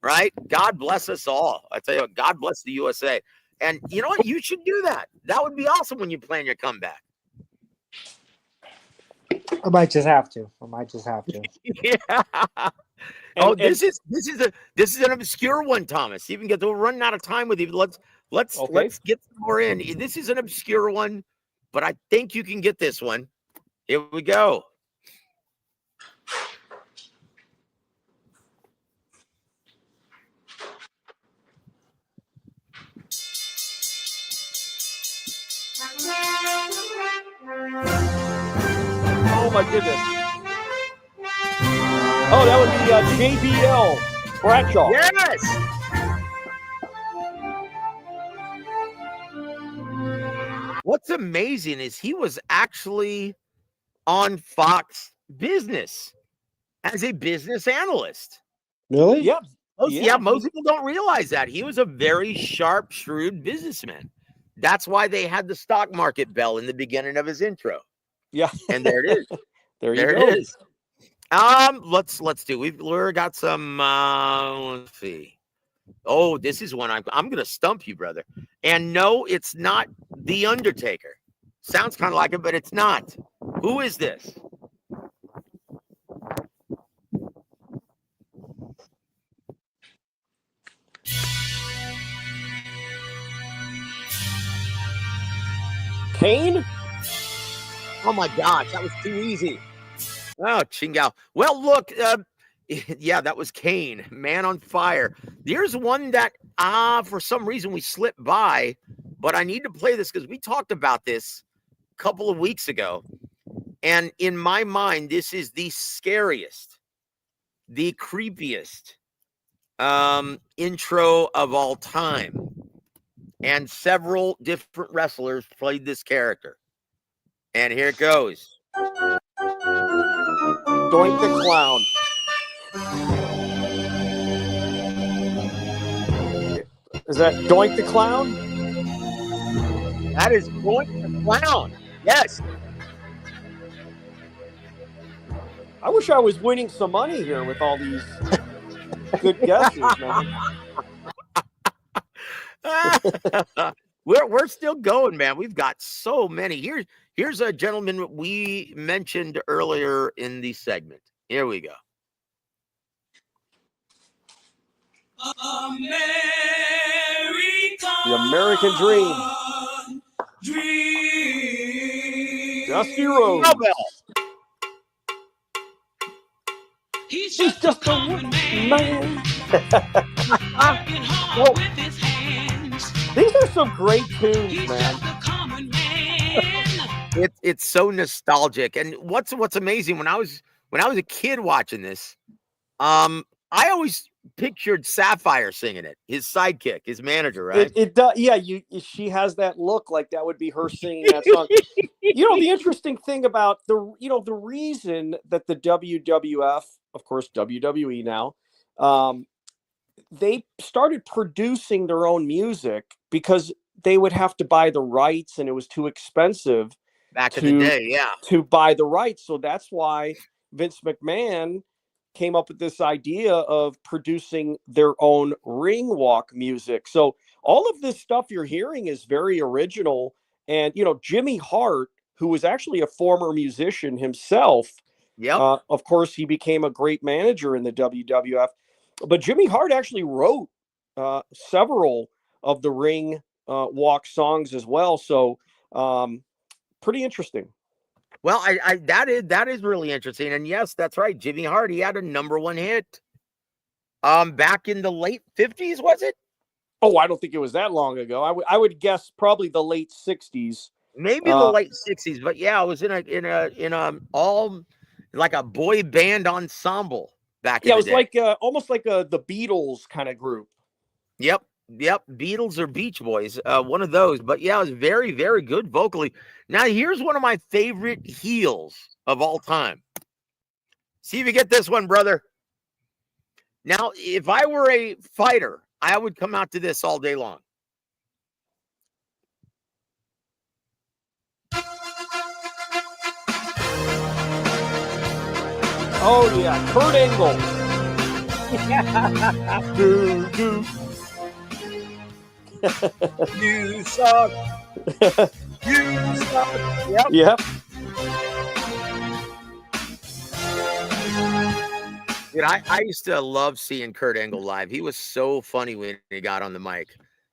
right? God bless us all. I tell you what, God bless the USA. And you know what? You should do that. That would be awesome when you plan your comeback. I might just have to. Yeah. This is an obscure one, Thomas. Even get we're running out of time with you. Let's get some more in. This is an obscure one, but I think you can get this one. Here we go. Oh my goodness. Oh, that would be JBL Bradshaw. Yes. What's amazing is he was actually on Fox Business as a business analyst. Really? Yep. Most people don't realize that. He was a very sharp, shrewd businessman. That's why they had the stock market bell in the beginning of his intro. Yeah. And there it is. There it go. is. Let's do. We've got some. Let's see. Oh, this is one I'm gonna stump you, brother. And no, it's not The Undertaker. Sounds kind of like it, but it's not. Who is this? Kane? Oh my gosh, that was too easy. Oh, Chingao. Well, look, yeah, that was Kane, Man on Fire. There's one that for some reason we slipped by, but I need to play this because we talked about this a couple of weeks ago. And in my mind, this is the scariest, the creepiest intro of all time. And several different wrestlers played this character. And here it goes. Doink the Clown. Is that Doink the Clown? That is Doink the Clown. Yes. I wish I was winning some money here with all these good guesses, man. We're still going, man. We've got so many. Here's a gentleman we mentioned earlier in the segment. Here we go. America. The American Dream. Dream. Dusty Rhodes. Cowbell. He's Just a common man. Working hard Whoa. with his hands. These are some great tunes, He's man. just a common man. It's so nostalgic. And what's amazing, when I was a kid watching this, I always pictured Sapphire singing it, his sidekick, his manager, right? It does. Yeah, she has that look like that would be her singing that song. The interesting thing about the reason that the WWF, of course WWE now, they started producing their own music because they would have to buy the rights and it was too expensive Back in the day, yeah. to buy the rights. So that's why Vince McMahon came up with this idea of producing their own ring walk music. So all of this stuff you're hearing is very original. And, Jimmy Hart, who was actually a former musician himself, Yep. of course, he became a great manager in the WWF. But Jimmy Hart actually wrote several of the ring walk songs as well. So pretty interesting. Well, I that is really interesting. And yes, that's right. Jimmy Hart, he had a #1 hit. Back in the late 50s, was it? Oh, I don't think it was that long ago. I would guess probably the late 60s. Maybe the late 60s, but yeah, it was in a all like a boy band ensemble back in Yeah, the it was day. like almost like the Beatles kind of group. Yep. Beatles or Beach Boys, one of those. But yeah, it was very, very good vocally. Now, here's one of my favorite heels of all time. See if you get this one, brother. Now, if I were a fighter, I would come out to this all day long. Oh yeah, Kurt Angle. You suck. You suck. Yep. Yep. Dude, I used to love seeing Kurt Angle live. He was so funny when he got on the mic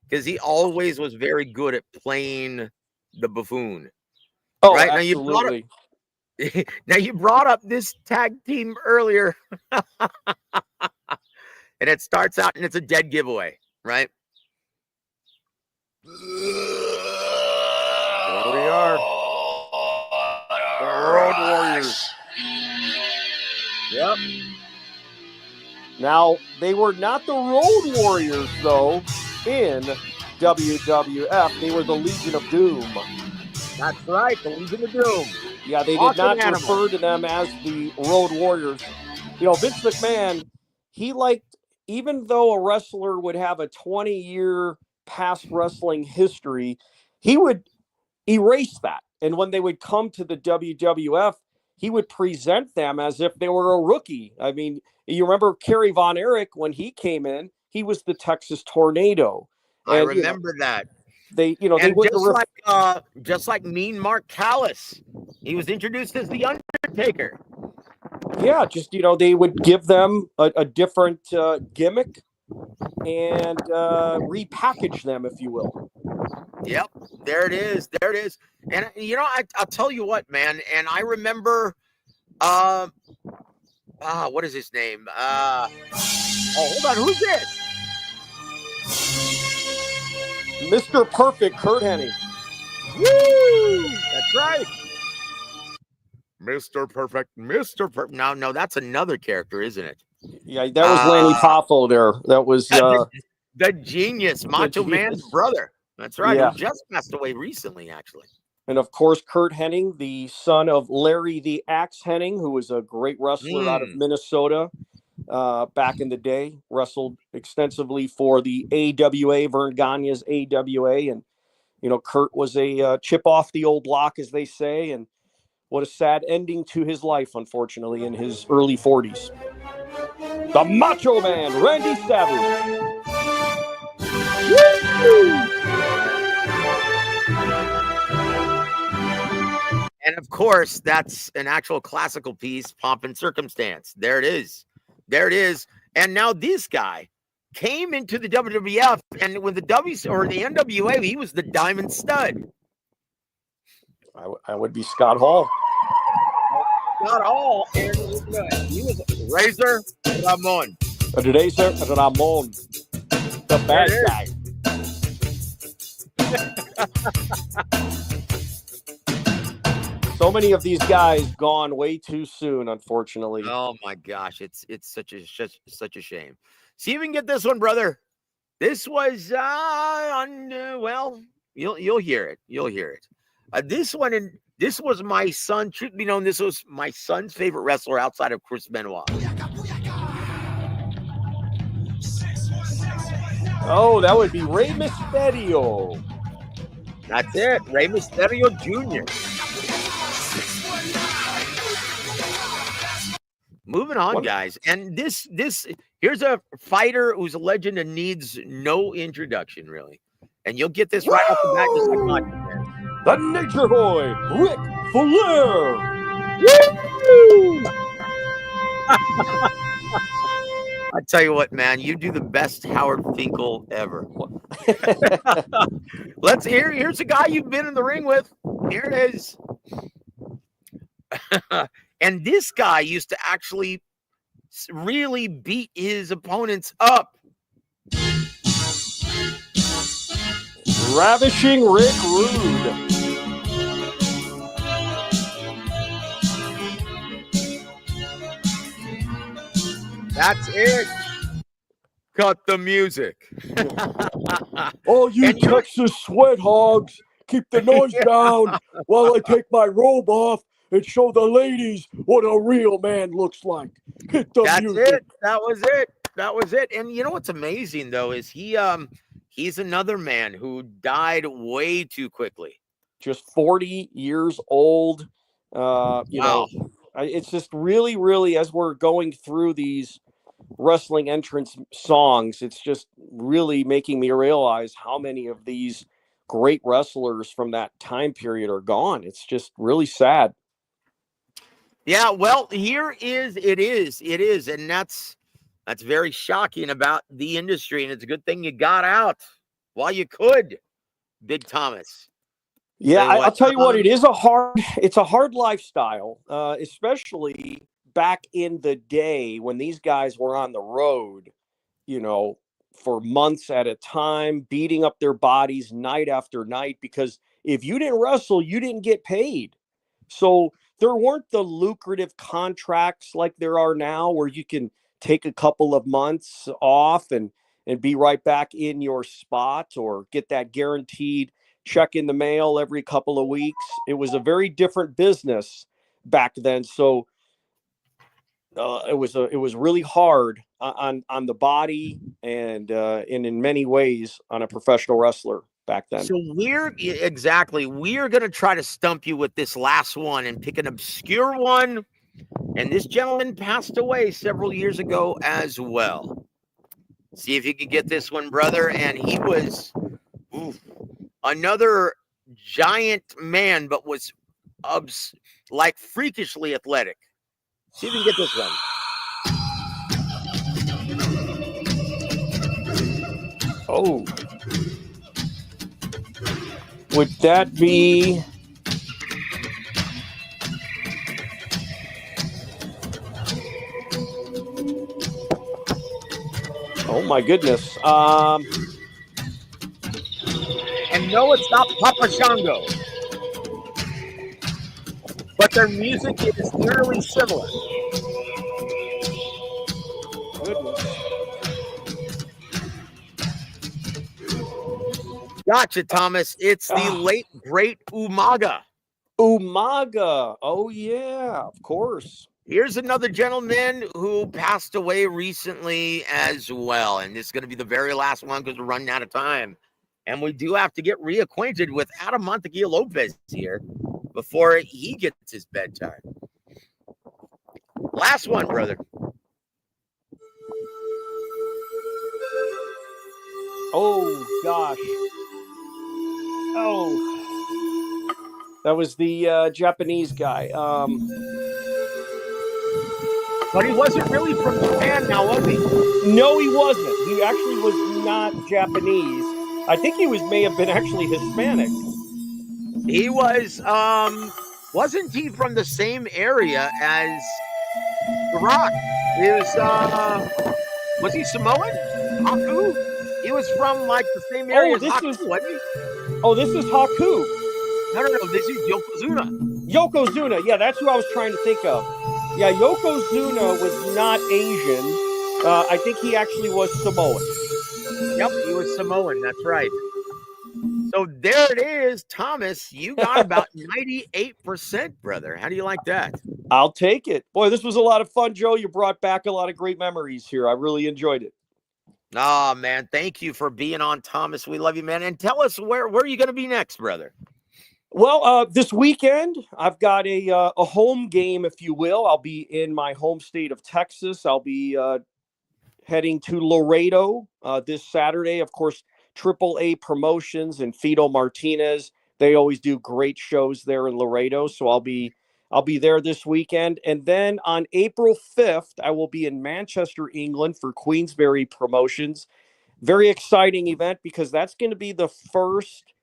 because he always was very good at playing the buffoon. Oh, Right? absolutely. Now you brought up this tag team earlier, and it starts out and it's a dead giveaway, right? There we are. The Road Warriors. Yep. Now, they were not the Road Warriors, though, in WWF. They were the Legion of Doom. That's right, the Legion of Doom. Yeah, they did Awesome not animal. refer to them as the Road Warriors. Vince McMahon, he liked, even though a wrestler would have a 20-year past wrestling history, he would erase that. And when they would come to the WWF, he would present them as if they were a rookie. I mean, you remember Kerry Von Erich, when he came in, he was the Texas Tornado. I And, remember that. they And wouldn't just like Mean Mark Callis, he was introduced as the Undertaker. yeah, just, they would give them a different gimmick and repackage them, if you will. Yep, there it is. There it is. And I'll tell you what, man. And I remember, what is his name? Hold on, who's this? Mr. Perfect, Kurt Hennig. Woo! That's right. Mr. Perfect, Mr. Perfect. No, that's another character, isn't it? Yeah, that was Lanny Poffo there. That was the genius, Macho Man's brother. That's right. Yeah. Who just passed away recently, actually. And of course, Kurt Hennig, the son of Larry the Axe Hennig, who was a great wrestler out of Minnesota. back in the day. Wrestled extensively for the AWA, Vern Gagne's AWA, and Kurt was a chip off the old block, as they say, and what a sad ending to his life, unfortunately, in his early 40s. The Macho Man, Randy Savage. And of course, that's an actual classical piece, Pomp and Circumstance. There it is. There it is. And now this guy came into the WWF, and with the the NWA, he was the Diamond Stud. I would be Scott Hall. Not all. And he was Razor Ramon. Razor Ramon, the bad guy. So many of these guys gone way too soon, unfortunately. Oh my gosh, it's such a shame. See if you can get this one, brother. This was well, you'll hear it. You'll hear it. This was my son. Truth be known, this was my son's favorite wrestler outside of Chris Benoit. Oh, that would be Rey Mysterio. That's it, Rey Mysterio Jr. Moving on, guys. And this here's a fighter who's a legend and needs no introduction, really. And you'll get this right off the bat, just like mine. The Nature Boy, Ric Flair. I tell you what, man, you do the best Howard Finkel ever. Here's a guy you've been in the ring with. Here it is. And this guy used to actually really beat his opponents up. Ravishing Rick Rude. That's it. Cut the music. Oh, you Texas sweat hogs, keep the noise down while I take my robe off and show the ladies what a real man looks like. Hit the music. It. That was it. That was it. And you know what's amazing though is he's another man who died way too quickly. Just 40 years old. It's just really, really, as we're going through these wrestling entrance songs, it's just really making me realize how many of these great wrestlers from that time period are gone. It's just really sad. Yeah, well, it is, and that's very shocking about the industry, and it's a good thing you got out while you could, Big Thomas. Yeah, I'll tell you what, it's a hard lifestyle, especially back in the day when these guys were on the road, for months at a time, beating up their bodies night after night, because if you didn't wrestle, you didn't get paid. So there weren't the lucrative contracts like there are now where you can take a couple of months off and be right back in your spot or get that guaranteed check in the mail every couple of weeks. It was a very different business back then. So it was really hard on the body and in many ways on a professional wrestler back then. So we're going to try to stump you with this last one and pick an obscure one. And this gentleman passed away several years ago as well. See if you can get this one, brother. And he was another giant man, but was freakishly athletic. See if you can get this one. Oh. Would that be... Oh my goodness. And no, it's not Papa Shango. But their music is nearly similar. Goodness. Gotcha, Thomas. It's the late, great Umaga. Umaga. Oh, yeah, of course. Here's another gentleman who passed away recently as well. And this is going to be the very last one because we're running out of time. And we do have to get reacquainted with Adam Mantequilla Lopez here before he gets his bedtime. Last one, brother. Oh, gosh. Oh, that was the Japanese guy. But he wasn't really from Japan now, was he? No, he wasn't. He actually was not Japanese. I think he may have been actually Hispanic. He was, wasn't he from the same area as The Rock? He was he Samoan? Haku? He was from like the same area as Haku, wasn't he? Oh, this is Haku. No, this is Yokozuna. Yokozuna. Yeah, that's who I was trying to think of. Yeah, Yokozuna was not Asian. I think he actually was Samoan. Yep, he was Samoan. That's right. So there it is, Thomas. You got about 98%, brother. How do you like that? I'll take it. Boy, this was a lot of fun, Joe. You brought back a lot of great memories here. I really enjoyed it. Oh, man. Thank you for being on, Thomas. We love you, man. And tell us where are you going to be next, brother? Well, this weekend, I've got a home game, if you will. I'll be in my home state of Texas. I'll be heading to Laredo this Saturday. Of course, AAA Promotions and Fido Martinez. They always do great shows there in Laredo. So I'll be there this weekend. And then on April 5th, I will be in Manchester, England for Queensberry Promotions. Very exciting event because that's going to be the first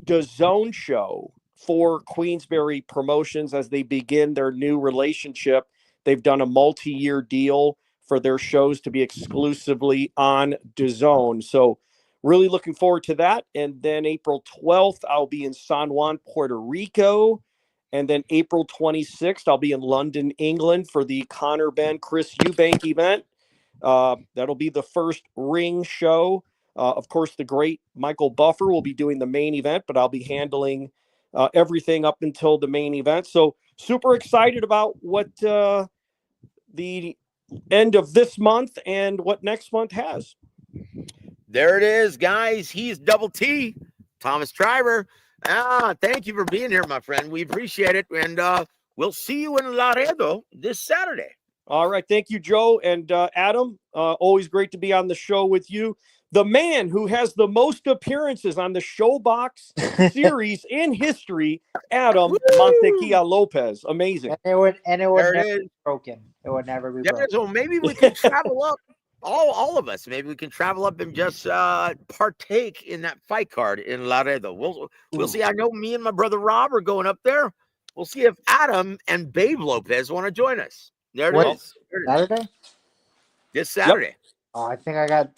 DAZN show for Queensberry Promotions as they begin their new relationship. They've done a multi-year deal for their shows to be exclusively on DAZN. So really looking forward to that. And then April 12th, I'll be in San Juan, Puerto Rico. And then April 26th, I'll be in London, England for the Conor Benn Chris Eubank event. That'll be the first ring show. Of course, the great Michael Buffer will be doing the main event, but I'll be handling everything up until the main event. So super excited about what the end of this month and what next month has. There it is, guys. He's Double T, Thomas Triber. Thank you for being here, my friend. We appreciate it. And we'll see you in Laredo this Saturday. All right. Thank you, Joe. And Adam, always great to be on the show with you. The man who has the most appearances on the Showbox series in history, Adam Mantequilla Lopez. Amazing. And it would never be broken. It would never be broken. So maybe we can travel up, all of us. Maybe we can travel up and just partake in that fight card in Laredo. We'll see. I know me and my brother Rob are going up there. We'll see if Adam and Babe Lopez want to join us. There it is. Saturday? This Saturday. Yep. Oh, I think I got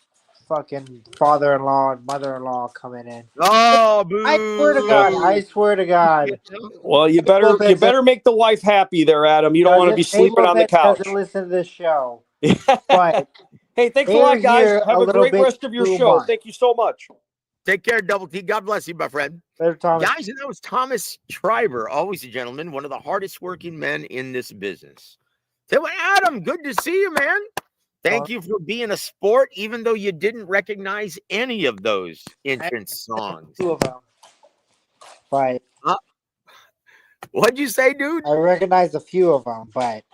fucking father-in-law and mother-in-law coming in. Oh, boo. I swear to God. Well, you better make the wife happy there, Adam. You don't want to be sleeping on the couch. Doesn't listen to this show. But hey, thanks a lot, guys. Have a great rest of your show. Thank you so much. Take care, Double T. God bless you, my friend. Later, Thomas. Guys, and that was Thomas Triber, always a gentleman, one of the hardest working men in this business. So, Adam, good to see you, man. Thank you for being a sport, even though you didn't recognize any of those entrance songs. Two of them. But what'd you say, dude? I recognize a few of them, but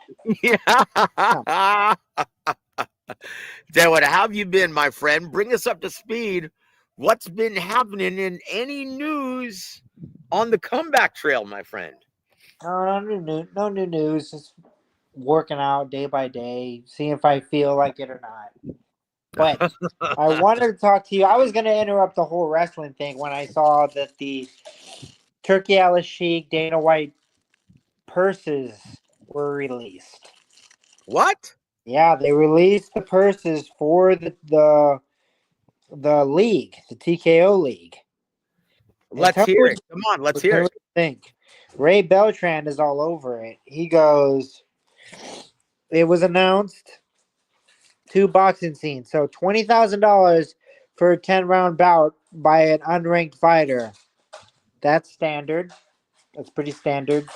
yeah. What have you been, my friend? Bring us up to speed. What's been happening in any news on the comeback trail, my friend? No new news. Just working out day by day, seeing if I feel like it or not. But I wanted to talk to you. I was going to interrupt the whole wrestling thing when I saw that the Turkey Alice Sheik, Dana White purses were released. What? Yeah, they released the purses for the league, the TKO league. Let's hear it. Come on, let's hear it. Think. Ray Beltran is all over it. He goes, it was announced 2 boxing scenes. So $20,000 for a 10-round bout by an unranked fighter. That's standard. That's pretty standard.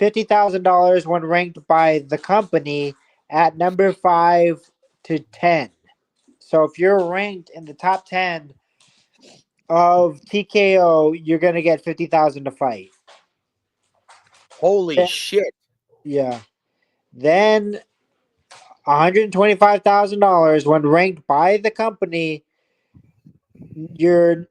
$50,000 when ranked by the company at number 5 to 10. So if you're ranked in the top 10 of TKO, you're gonna get 50,000 to fight. Holy Then- shit. Yeah. Then $125,000 when ranked by the company. You're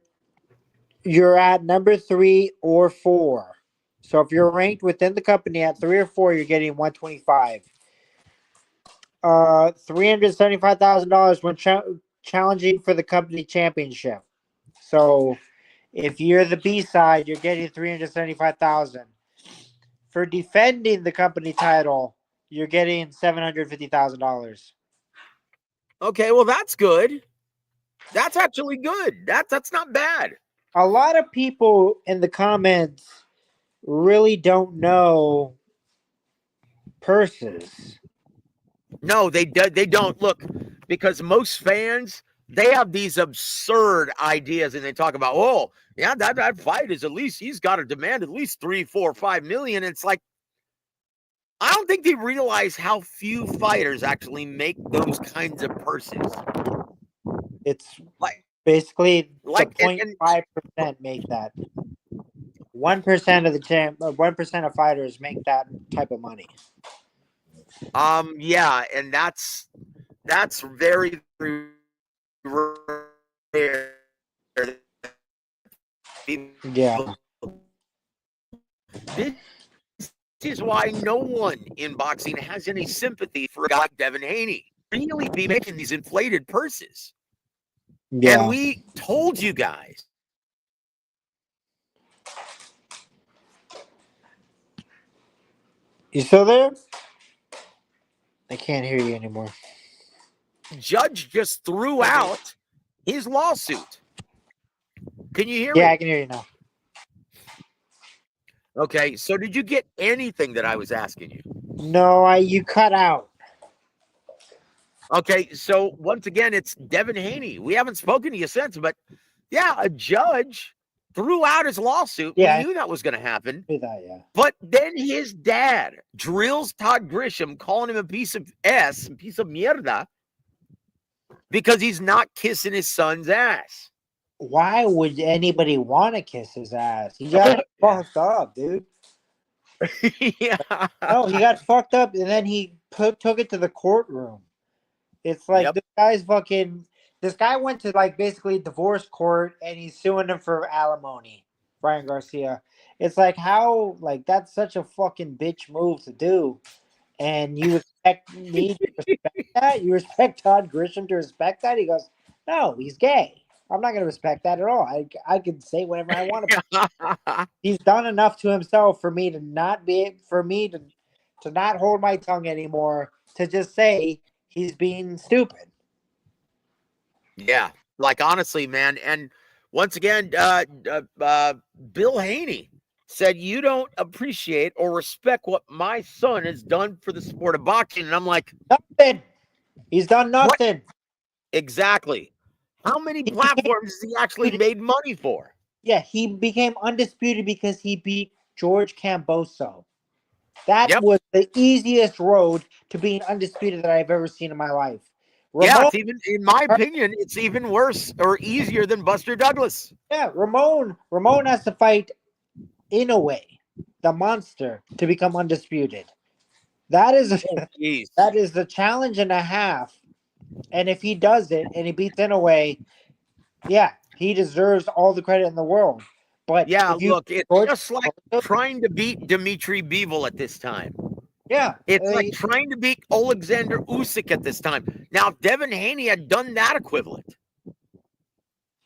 at number 3 or 4. So if you're ranked within the company at 3 or 4, you're getting 125. $375,000 when challenging for the company championship. So if you're the B side, you're getting 375,000. For defending the company title, you're getting $750,000. Okay, well that's good. That's actually good. That's not bad. A lot of people in the comments really don't know purses. No, they don't. Look, because most fans, they have these absurd ideas and they talk about, oh, yeah, that fight is at least, he's got to demand at least 3, 4, 5 million. It's like, I don't think they realize how few fighters actually make those kinds of purses. It's Like, basically the like, and 0.5% make that. 1% of the 1% of fighters make that type of money. yeah, and that's very, very rare. Yeah. This is why no one in boxing has any sympathy for a guy like Devin Haney. Really be making these inflated purses. Yeah. And we told you guys. You still there? I can't hear you anymore. Judge just threw out his lawsuit. Can you hear Yeah, me? I can hear you now. Okay, so did you get anything that I was asking you? No, you cut out. Okay, so once again, it's Devin Haney. We haven't spoken to you since, but yeah, a judge threw out his lawsuit. Yeah, We knew that was going to happen. that, yeah. But then his dad drills Todd Grisham, calling him a piece of mierda, because he's not kissing his son's ass. Why would anybody want to kiss his ass? He got fucked up, dude. Yeah. No, he got fucked up, and then he took it to the courtroom. It's like Yep. this guy's fucking. This guy went to like basically divorce court, and he's suing him for alimony. Brian Garcia. It's like how that's such a fucking bitch move to do, and you expect me to respect that? You expect Todd Grisham to respect that? He goes, no, he's gay. I'm not going to respect that at all. I can say whatever I want to. He's done enough to himself for me to not to not hold my tongue anymore, to just say he's being stupid. Yeah, like honestly, man. And once again, Bill Haney said, you don't appreciate or respect what my son has done for the sport of boxing. And I'm like, Nothing. He's done nothing. What? Exactly. How many platforms has he actually made money for? Yeah, he became undisputed because he beat George Camboso. That was the easiest road to being undisputed that I've ever seen in my life. Yeah, it's even, in my opinion, it's even worse or easier than Buster Douglas. Yeah, Ramon has to fight Inoue, the monster, to become undisputed. That is that is the challenge and a half. And if he does it and he beats Inoue, yeah, he deserves all the credit in the world. But yeah, if you look, it's just like trying to beat Dmitry Bivol at this time. Yeah. It's like trying to beat Alexander Usyk at this time. Now, if Devin Haney had done that equivalent,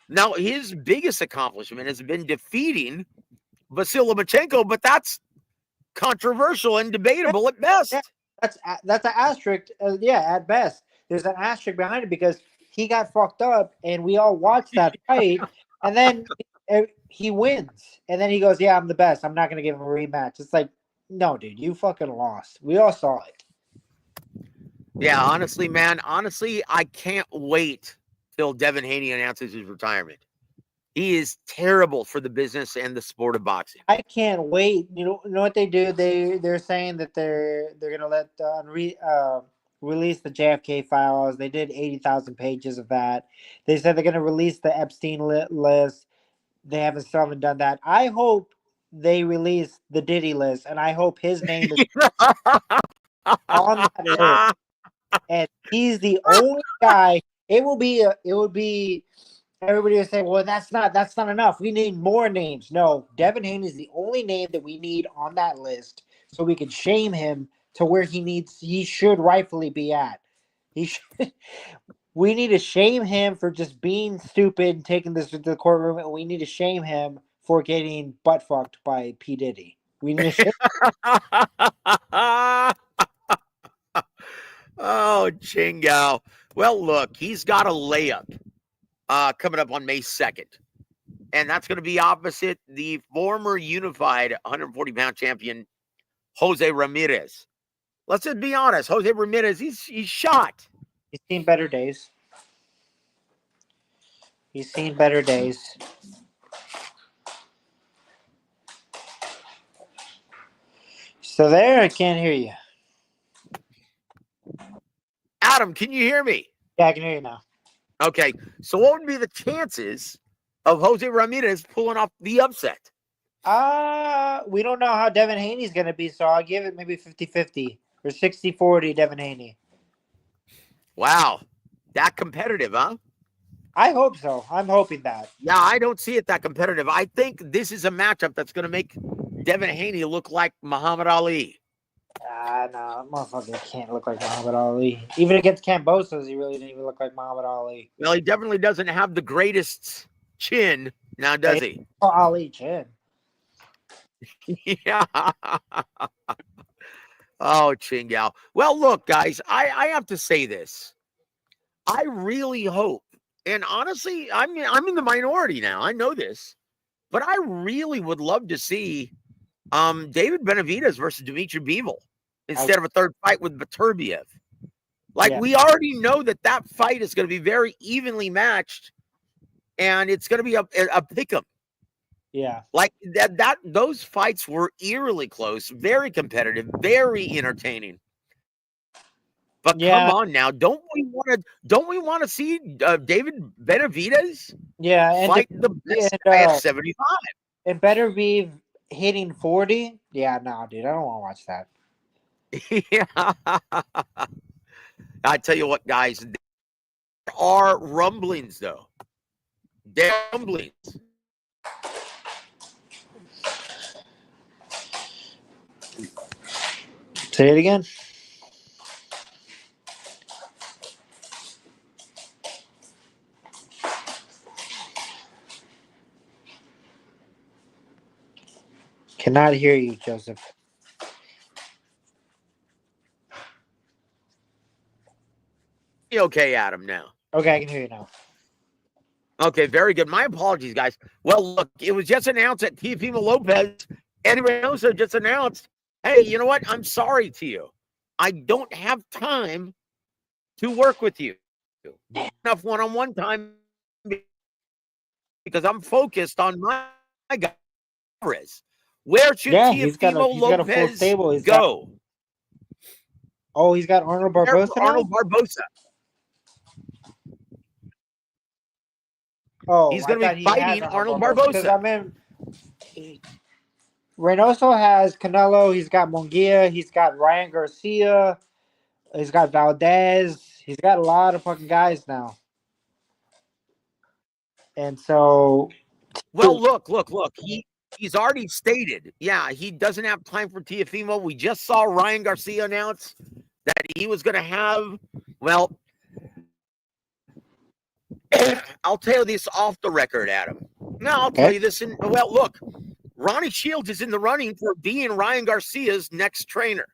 now his biggest accomplishment has been defeating Vasyl Lomachenko, but that's controversial and debatable at best. Yeah, that's an asterisk. At best, there's an asterisk behind it because he got fucked up, and we all watched that fight, and then he wins, and then he goes, "Yeah, I'm the best. I'm not gonna give him a rematch." It's like, no, dude, you fucking lost. We all saw it. Yeah, honestly, man. Honestly, I can't wait till Devin Haney announces his retirement. He is terrible for the business and the sport of boxing. I can't wait. You know what they do? They're saying that they're gonna let release the JFK files. They did 80,000 pages of that. They said they're gonna release the Epstein list. They still haven't done that. I hope they release the Diddy list, and I hope his name is on that list. And he's the only guy. It will be. It would be. Everybody will say, "Well, that's not enough. We need more names." No, Devin Haney is the only name that we need on that list, so we can shame him to where he should rightfully be at. He should. We need to shame him for just being stupid and taking this to the courtroom, and we need to shame him for getting butt fucked by P. Diddy. We need to shame. Oh, Chingo. Well, look, he's got a layup coming up on May 2nd. And that's going to be opposite the former unified 140-pound champion, Jose Ramirez. Let's just be honest. Jose Ramirez, he's shot. He's seen better days. He's seen better days. So there, I can't hear you. Adam, can you hear me? Yeah, I can hear you now. Okay. So what would be the chances of Jose Ramirez pulling off the upset? We don't know how Devin Haney's going to be, so I'll give it maybe 50-50 or 60-40 Devin Haney. Wow. That competitive, huh? I hope so. I'm hoping that. Yeah, I don't see it that competitive. I think this is a matchup that's going to make Devin Haney look like Muhammad Ali. No, motherfucker can't look like Muhammad Ali. Even against Cambosos, he really didn't even look like Muhammad Ali. Well, he definitely doesn't have the greatest chin now, does he? Oh, Ali chin. Yeah. Oh, Chingao. Well, look, guys, I have to say this. I really hope, and honestly, I'm in the minority now. I know this, but I really would love to see David Benavidez versus Dmitry Bivol instead of a third fight with Beterbiev. Like, we already know that fight is going to be very evenly matched, and it's going to be a pick'em. Yeah. Like those fights were eerily close, very competitive, very entertaining. But come on now, don't we want to see David Benavidez fight the best guy at 75? It better be hitting 40. Yeah, no, dude, I don't want to watch that. Yeah. I tell you what, guys, there are rumblings though. There are rumblings. Say it again. Cannot hear you, Joseph. Okay, Adam, now. Okay, I can hear you now. Okay, very good. My apologies, guys. Well, look, it was just announced that Teofimo Lopez and Reynoso just announced, hey, you know what? I'm sorry to you. I don't have time to work with you. Enough one-on-one time because I'm focused on my guy. Where should Teofimo Lopez go? He's got Arnold Barbosa. Arnold Barbosa. Oh, he's going to be fighting Arnold Barbosa. I mean, Reynoso has Canelo. He's got Munguia. He's got Ryan Garcia. He's got Valdez. He's got a lot of fucking guys now. And so, well, look. He's already stated, yeah, he doesn't have time for Teofimo. We just saw Ryan Garcia announce that he was going to have, well, I'll tell you this off the record, Adam. No, I'll tell you this. Look, Ronnie Shields is in the running for being Ryan Garcia's next trainer.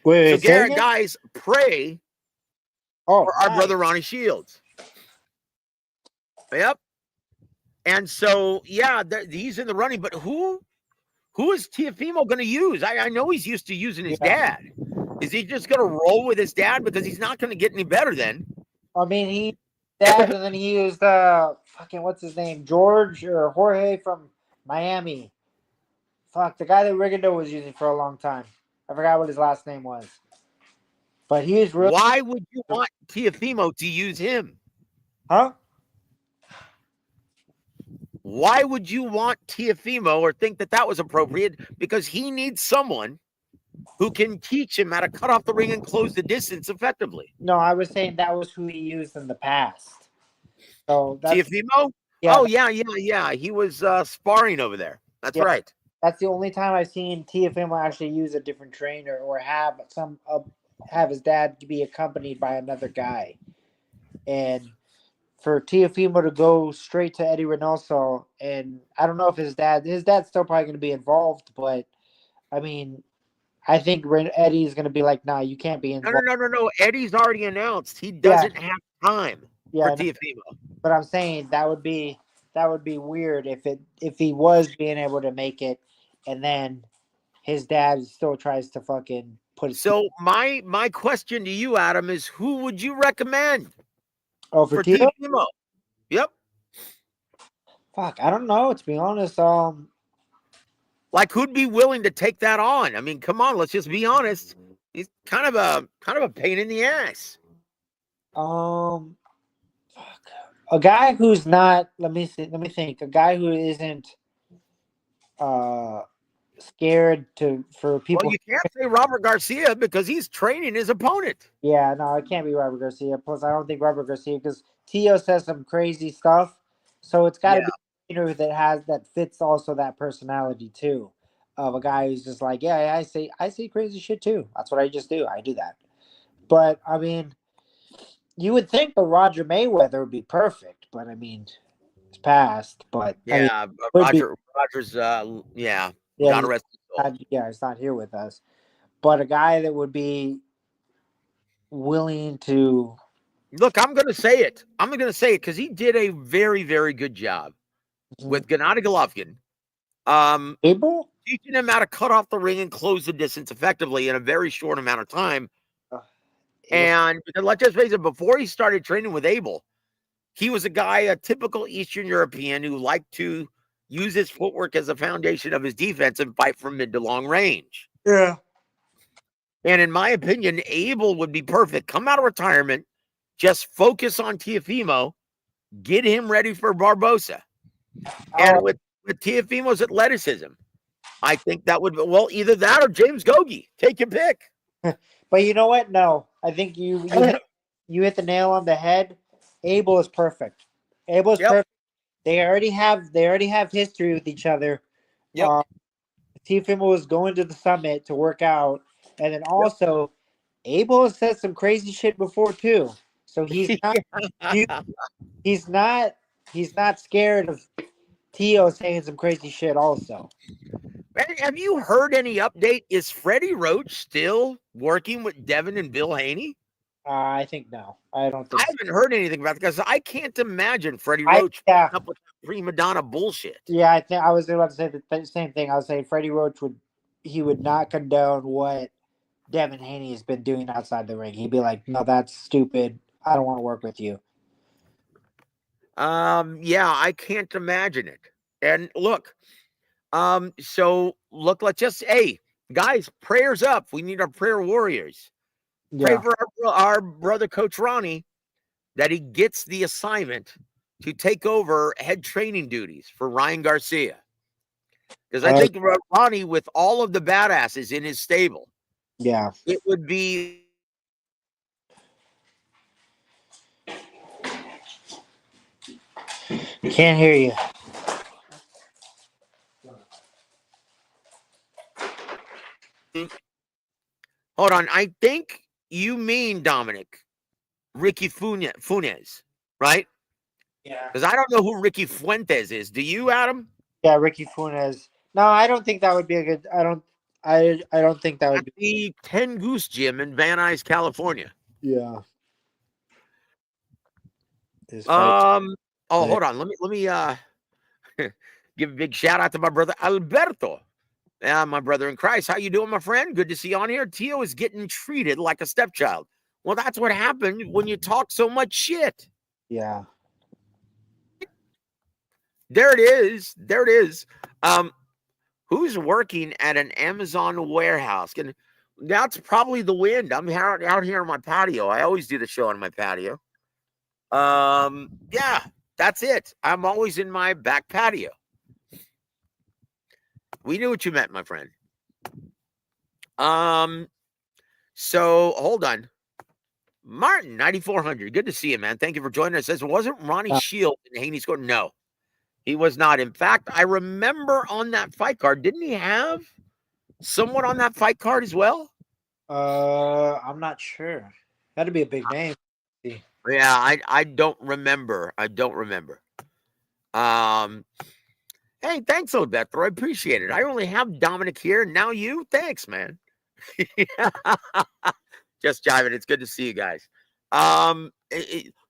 So, Garrett, guys, pray for our brother Ronnie Shields. Yep. And so, yeah, he's in the running, but who is Teofimo going to use? I know he's used to using his dad. Is he just going to roll with his dad because he's not going to get any better then? I mean, Dad, and then he used fucking what's his name, George or Jorge from Miami. Fuck, the guy that Rigondeaux was using for a long time. I forgot what his last name was, but he's really, Why would you want Teofimo to use him? huh? Why would you want Teofimo or think that that was appropriate? Because he needs someone who can teach him how to cut off the ring and close the distance effectively. No, I was saying that was who he used in the past. So that's Teofimo? yeah, Oh, yeah. He was sparring over there. That's yeah. right. That's the only time I've seen Teofimo actually use a different trainer or have his dad be accompanied by another guy. And for Teofimo to go straight to Eddie Reynoso, and I don't know if his dad's still probably going to be involved, but I mean, I think Eddie's going to be like, nah, you can't be involved. No. Eddie's already announced he Yeah. doesn't have time Yeah, for Teofimo. but I'm saying that would be weird if he was being able to make it, and then his dad still tries to fucking put it. So my question to you, Adam, is who would you recommend For for Tio? Teofimo? Yep. Fuck, I don't know. To be honest, Like who'd be willing to take that on? I mean, come on, let's just be honest. He's kind of a pain in the ass. fuck. A guy who's not. Let me see. Let me think. A guy who isn't scared for people. Well, you can't say Robert Garcia because he's training his opponent. Yeah, no, it can't be Robert Garcia. Plus, I don't think Robert Garcia because Tio says some crazy stuff, so it's got to be a trainer that fits also that personality too, of a guy who's just like, yeah, I say crazy shit too. That's what I just do. I do that. But I mean, you would think the Roger Mayweather would be perfect, but I mean, it's past. But I mean, Yeah, would be- Rogers, God Yeah, rest his soul. it's not here with us. But a guy that would be willing to. Look, I'm going to say it. I'm going to say it because he did a very, very good job with Gennady Golovkin. Able? Teaching him how to cut off the ring and close the distance effectively in a very short amount of time. And let's just face it, before he started training with Abel, he was a typical Eastern European who liked to use his footwork as a foundation of his defense and fight from mid to long range. Yeah. And in my opinion, Abel would be perfect. Come out of retirement, just focus on Teofimo, get him ready for Barbosa. And with Teofimo's athleticism, I think that would, well, either that or James Gogi. Take your pick. But you know what? No, I think you hit the nail on the head. Abel is perfect. Abel's perfect. They already have history with each other. Yep. Teofimo was going to the summit to work out, and then also Abel has said some crazy shit before too. So he's not he's not scared of Tio saying some crazy shit also. Have you heard any update? Is Freddie Roach still working with Devin and Bill Haney? I think no. I don't think I haven't heard anything about it because I can't imagine Freddie I- Roach yeah. up with prima donna bullshit. Yeah, I think I was about to say the same thing. I was saying Freddie Roach would not condone what Devin Haney has been doing outside the ring. He'd be like, "No, that's stupid. I don't want to work with you." Yeah, I can't imagine it. And look, let's just guys, prayers up. We need our prayer warriors. Pray Yeah. for our brother Coach Ronnie that he gets the assignment to take over head training duties for Ryan Garcia. Because I think Ronnie, with all of the badasses in his stable, Yeah. it would be Can't hear you. hold on. I think you mean Dominic Ricky Funes, right? Yeah. Because I don't know who Ricky Fuentes is. Do you, Adam? Yeah, Ricky Funes. No, I don't think that would be a good. I don't think that would At be. the 10 Goose Gym in Van Nuys, California. Yeah. Hold on. Let me give a big shout out to my brother Alberto. My brother in Christ. How you doing, my friend? Good to see you on here. Tio is getting treated like a stepchild. Well, that's what happened when you talk so much shit. Yeah. There it is. There it is. Um, who's working at an Amazon warehouse? That's probably the wind. I'm out here on my patio. I always do the show on my patio. Yeah, that's it. I'm always in my back patio. We knew what you meant, my friend. Um, so hold on. Martin, 9400. Good to see you, man. Thank you for joining us. Says, wasn't Ronnie Shields in Haney scored? No, he was not. In fact, I remember on that fight card, didn't he have someone on that fight card as well? I'm not sure. That'd be a big name. Yeah, I don't remember. I don't remember. Hey, thanks, Odetro. I appreciate it. I only have Dominic here. Now you. Thanks, man. Just jiving. It's good to see you guys.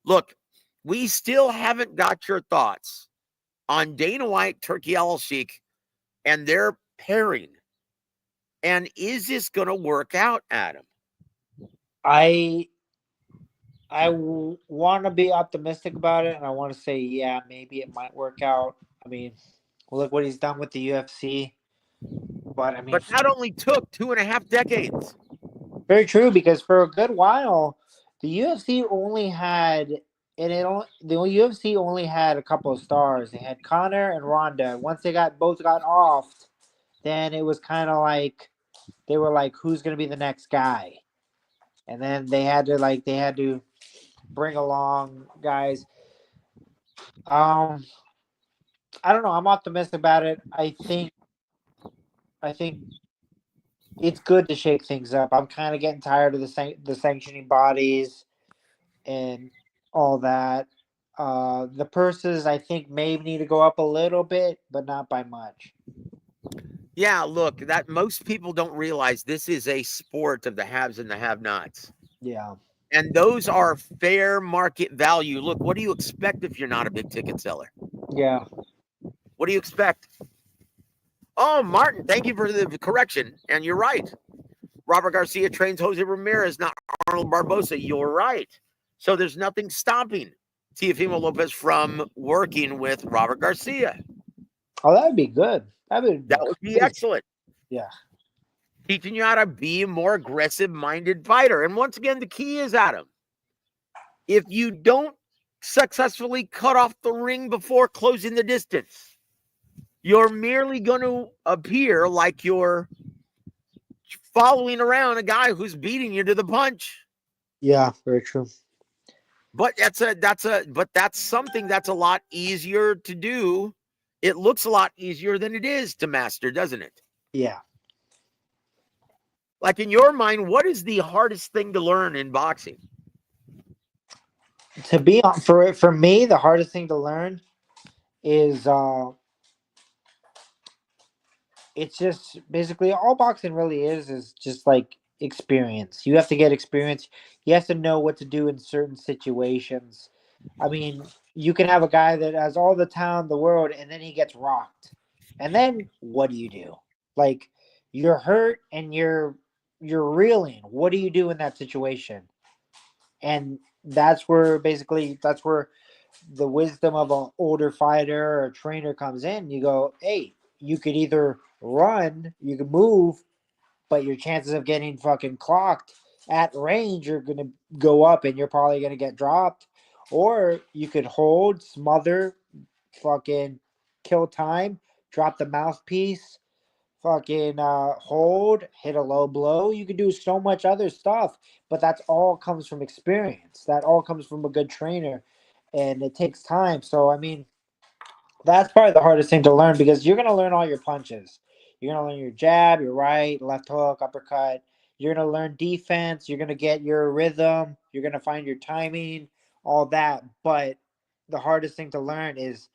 Look, we still haven't got your thoughts on Dana White, Turkey Al-Sheikh, and their pairing. And is this going to work out, Adam? I want to be optimistic about it, and I want to say, yeah, maybe it might work out. I mean, look what he's done with the UFC. But I mean, But that only took 2.5 decades. very true, because for a good while, the UFC only had the UFC only had a couple of stars. They had Connor and Ronda. Once they both got off, then it was kind of like they were like, who's going to be the next guy? And then they had to bring along guys. I don't know. I'm optimistic about it. I think it's good to shake things up. I'm kind of getting tired of the sanctioning bodies and all that. The purses, I think, may need to go up a little bit, but not by much. Yeah, look, that most people don't realize this is a sport of the haves and the have-nots. Yeah. And those are fair market value. Look, what do you expect if you're not a big ticket seller? Yeah. What do you expect? Oh, Martin, thank you for the correction. And you're right. Robert Garcia trains Jose Ramirez, not Arnold Barbosa. You're right. So there's nothing stopping Teofimo Lopez from working with Robert Garcia. Oh, that would be good. That would be excellent. Yeah. Teaching you how to be a more aggressive-minded fighter. And once again, the key is, Adam, if you don't successfully cut off the ring before closing the distance, you're merely going to appear like you're following around a guy who's beating you to the punch. Yeah, very true. But that's something that's a lot easier to do. It looks a lot easier than it is to master, doesn't it? Yeah. Like in your mind, what is the hardest thing to learn in boxing? To be on for me, the hardest thing to learn is it's just basically all boxing really is just like experience. You have to get experience. You have to know what to do in certain situations. I mean, you can have a guy that has all the talent in the world and then he gets rocked. And then what do you do? Like you're hurt and you're reeling. What do you do in that situation? And that's where the wisdom of an older fighter or trainer comes in. You go, hey, you could either run, you can move, but your chances of getting fucking clocked at range are going to go up and you're probably going to get dropped. Or you could hold, smother, fucking kill time, drop the mouthpiece, fucking hold, hit a low blow. You can do so much other stuff, but that's all comes from experience. That all comes from a good trainer, and it takes time. So I mean, that's probably the hardest thing to learn because you're gonna learn all your punches. You're gonna learn your jab, your right, left hook, uppercut. You're gonna learn defense. You're gonna get your rhythm. You're gonna find your timing, all that. But the hardest thing to learn is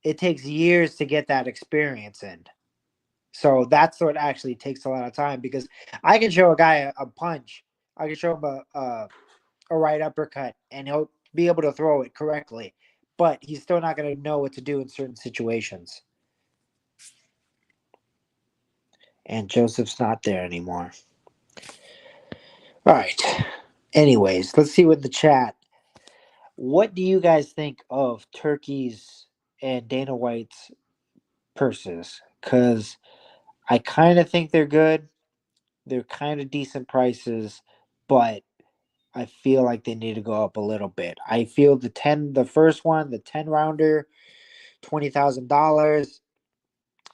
it takes years to get that experience in. So that's what actually takes a lot of time because I can show a guy a punch, I can show him a right uppercut, and he'll be able to throw it correctly, but he's still not going to know what to do in certain situations. And Joseph's not there anymore. All right. Anyways, let's see what the chat. What do you guys think of Turkey's and Dana White's purses? Because I kind of think they're good. They're kind of decent prices, but I feel like they need to go up a little bit. I feel the first one, the 10 rounder, $20,000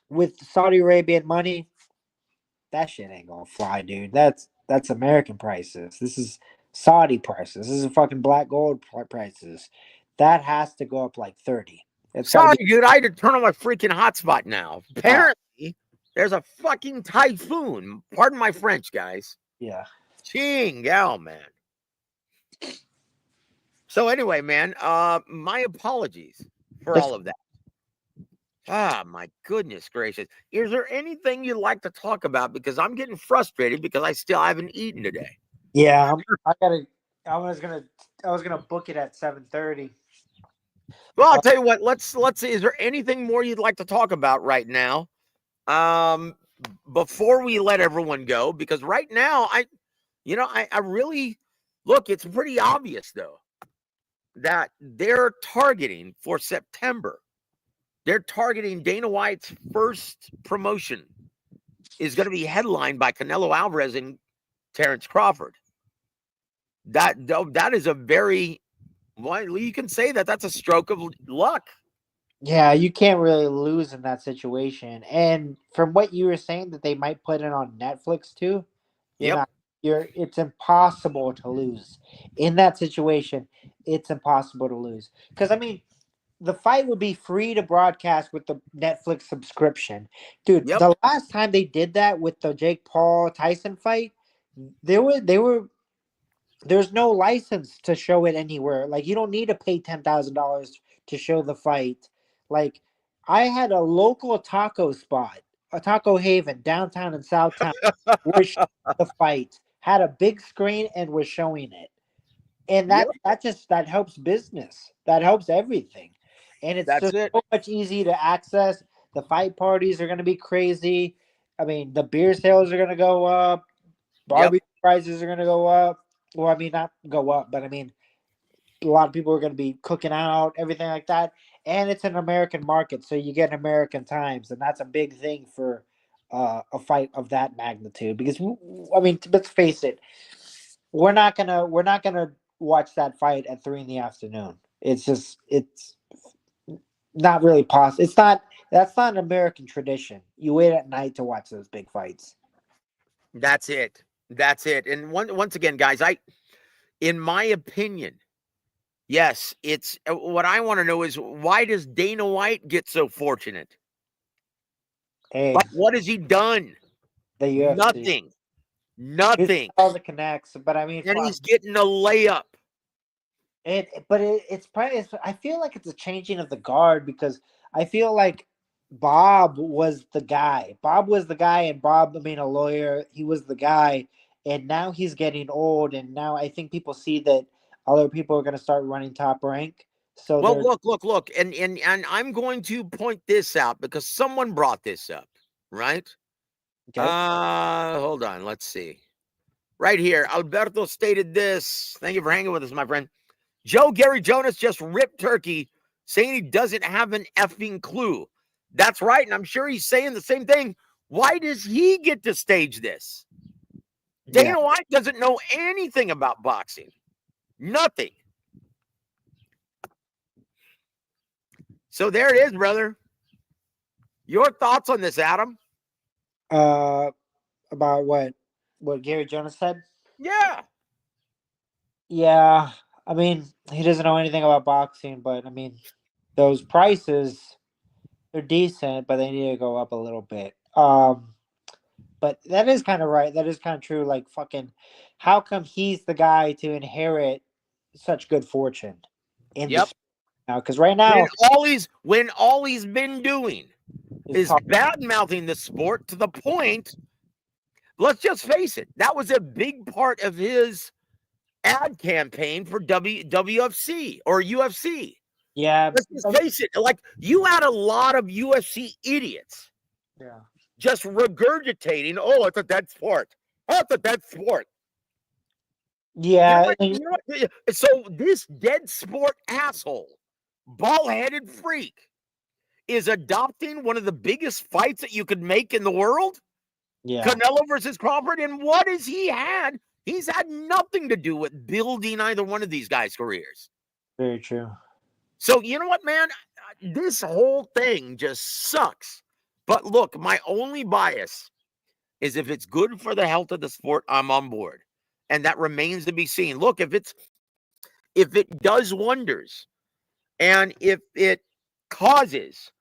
with Saudi Arabian money. That shit ain't gonna fly, dude. That's American prices. This is Saudi prices. This is fucking black gold prices. That has to go up like 30. It's got to Sorry, be. dude. I had to turn on my freaking hotspot now. Oh, Apparently, there's a fucking typhoon. Pardon my French, guys. yeah. Ching, gal, man. So anyway, man, my apologies for all of that. Ah, my goodness gracious. Is there anything you'd like to talk about? Because I'm getting frustrated because I still haven't eaten today. Yeah, I gotta. I was gonna book it at 7:30. Well, I'll tell you what. Let's see. Is there anything more you'd like to talk about right now? Before we let everyone go, because right now I really look. It's pretty obvious though that they're targeting for September. They're targeting Dana White's first promotion is going to be headlined by Canelo Alvarez and Terrence Crawford. That is a very, well, you can say that's a stroke of luck. Yeah, you can't really lose in that situation. And from what you were saying, that they might put it on Netflix too. You're Yep. not. You're. It's impossible to lose in that situation. It's impossible to lose because I mean, the fight would be free to broadcast with the Netflix subscription, dude. Yep. The last time they did that with the Jake Paul Tyson fight, they were there's no license to show it anywhere. Like you don't need to pay $10,000 to show the fight. Like I had a local taco spot, a Taco Haven downtown in Southtown, where the fight had a big screen and was showing it, and Yep. that helps business. That helps everything, and it's That's just it. so much easy to access. The fight parties are going to be crazy. I mean, the beer sales are going to go up. Yep. Barbecue prices are going to go up. Well, I mean, not go up, but I mean, a lot of people are going to be cooking out, everything like that. And it's an American market, so you get American times, and that's a big thing for a fight of that magnitude. Because I mean, let's face it, we're not gonna watch that fight at 3 in the afternoon. It's not really possible. It's not That's not an American tradition. You wait at night to watch those big fights. That's it. That's it. And once again, guys, in my opinion, yes, it's what I want to know is why does Dana White get so fortunate? Hey, Like, what has he done? the UFC. Nothing. Nothing. All the connects, but I mean, And he's getting a layup. it's probably. I feel like it's a changing of the guard because I feel like Bob was the guy. Bob was the guy, and Bob, I mean, a lawyer. He was the guy, and now he's getting old, and now I think people see that other people are going to start running Top Rank. So Well, they're look, and I'm going to point this out because someone brought this up, right? okay. Hold on, let's see. Right here, Alberto stated this. Thank you for hanging with us, my friend. Gary Jonas just ripped Turkey, saying he doesn't have an effing clue. That's right, and I'm sure he's saying the same thing. Why does he get to stage this? Dana White doesn't know anything about boxing. Nothing. So there it is, brother. Your thoughts on this, Adam? About what Gary Jonas said. Yeah. Yeah, I mean, he doesn't know anything about boxing, but I mean, those prices, they're decent, but they need to go up a little bit. But that is kind of right. That is kind of true. Like fucking, how come he's the guy to inherit such good fortune in Yep. this now? Because right now, when all he's been doing is talk, bad mouthing the sport to the point. Let's just face it. That was a big part of his ad campaign for WFC or UFC. yeah, Let's just face it. Like, you had a lot of UFC idiots yeah, just regurgitating, oh, it's a dead sport. Oh, it's a dead sport. Yeah, You know what? So this dead sport asshole, ball-headed freak, is adopting one of the biggest fights that you could make in the world. yeah, Canelo versus Crawford. And what has he had? He's had nothing to do with building either one of these guys' careers. very true. So, you know what, man? This whole thing just sucks. But look, my only bias is if it's good for the health of the sport, I'm on board. And that remains to be seen. Look, if it does wonders and if it causes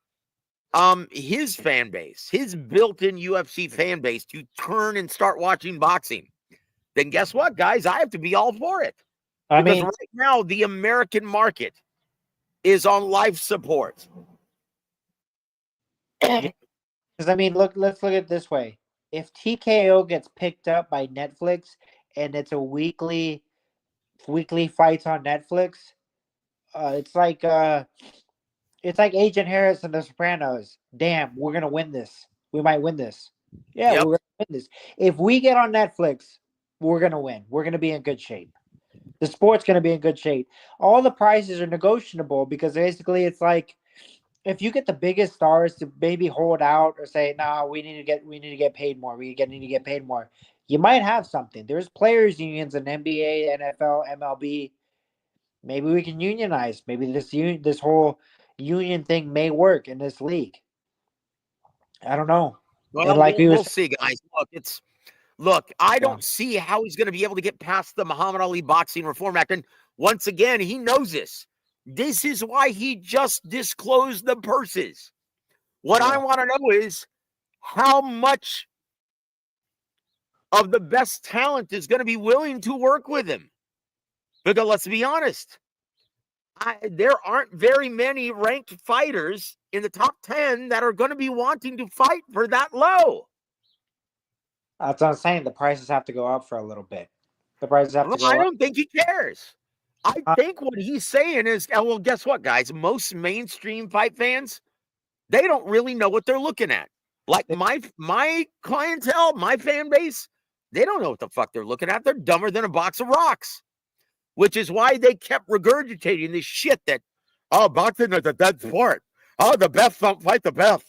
his fan base, his built-in UFC fan base to turn and start watching boxing, then guess what, guys? I have to be all for it. I Because mean, right now the American market is on life support. because I mean, let's look at it this way. If TKO gets picked up by Netflix and it's a weekly fights on Netflix, it's like Agent Harris and The Sopranos. Damn, we're gonna win this. We might win this. Yeah, Yep. we're gonna win this. If we get on Netflix, we're gonna win. We're gonna be in good shape. The sport's gonna be in good shape. All the prices are negotiable because basically it's like if you get the biggest stars to maybe hold out or say, "No, we need to get paid more. Need to get paid more." You might have something. There's players unions in NBA, NFL, MLB. Maybe we can unionize. Maybe this whole union thing may work in this league. I don't know. And Well, like we we'll was, see, guys. Look, I yeah, don't see how he's going to be able to get past the Muhammad Ali Boxing Reform Act. And once again, he knows this. This is why he just disclosed the purses. What I yeah. want to know is how much of the best talent is going to be willing to work with him. Because let's be honest, there aren't very many ranked fighters in the top 10 that are going to be wanting to fight for that low. That's what I'm saying. The prices have to go up for a little bit. The prices have to Well, I go up. don't think he cares. I think what he's saying is, well, guess what, guys? Most mainstream fight fans, they don't really know what they're looking at. Like my clientele, my fan base, they don't know what the fuck they're looking at. They're dumber than a box of rocks, which is why they kept regurgitating this shit that, oh, boxing is a dead sport. Oh, the best don't fight the best.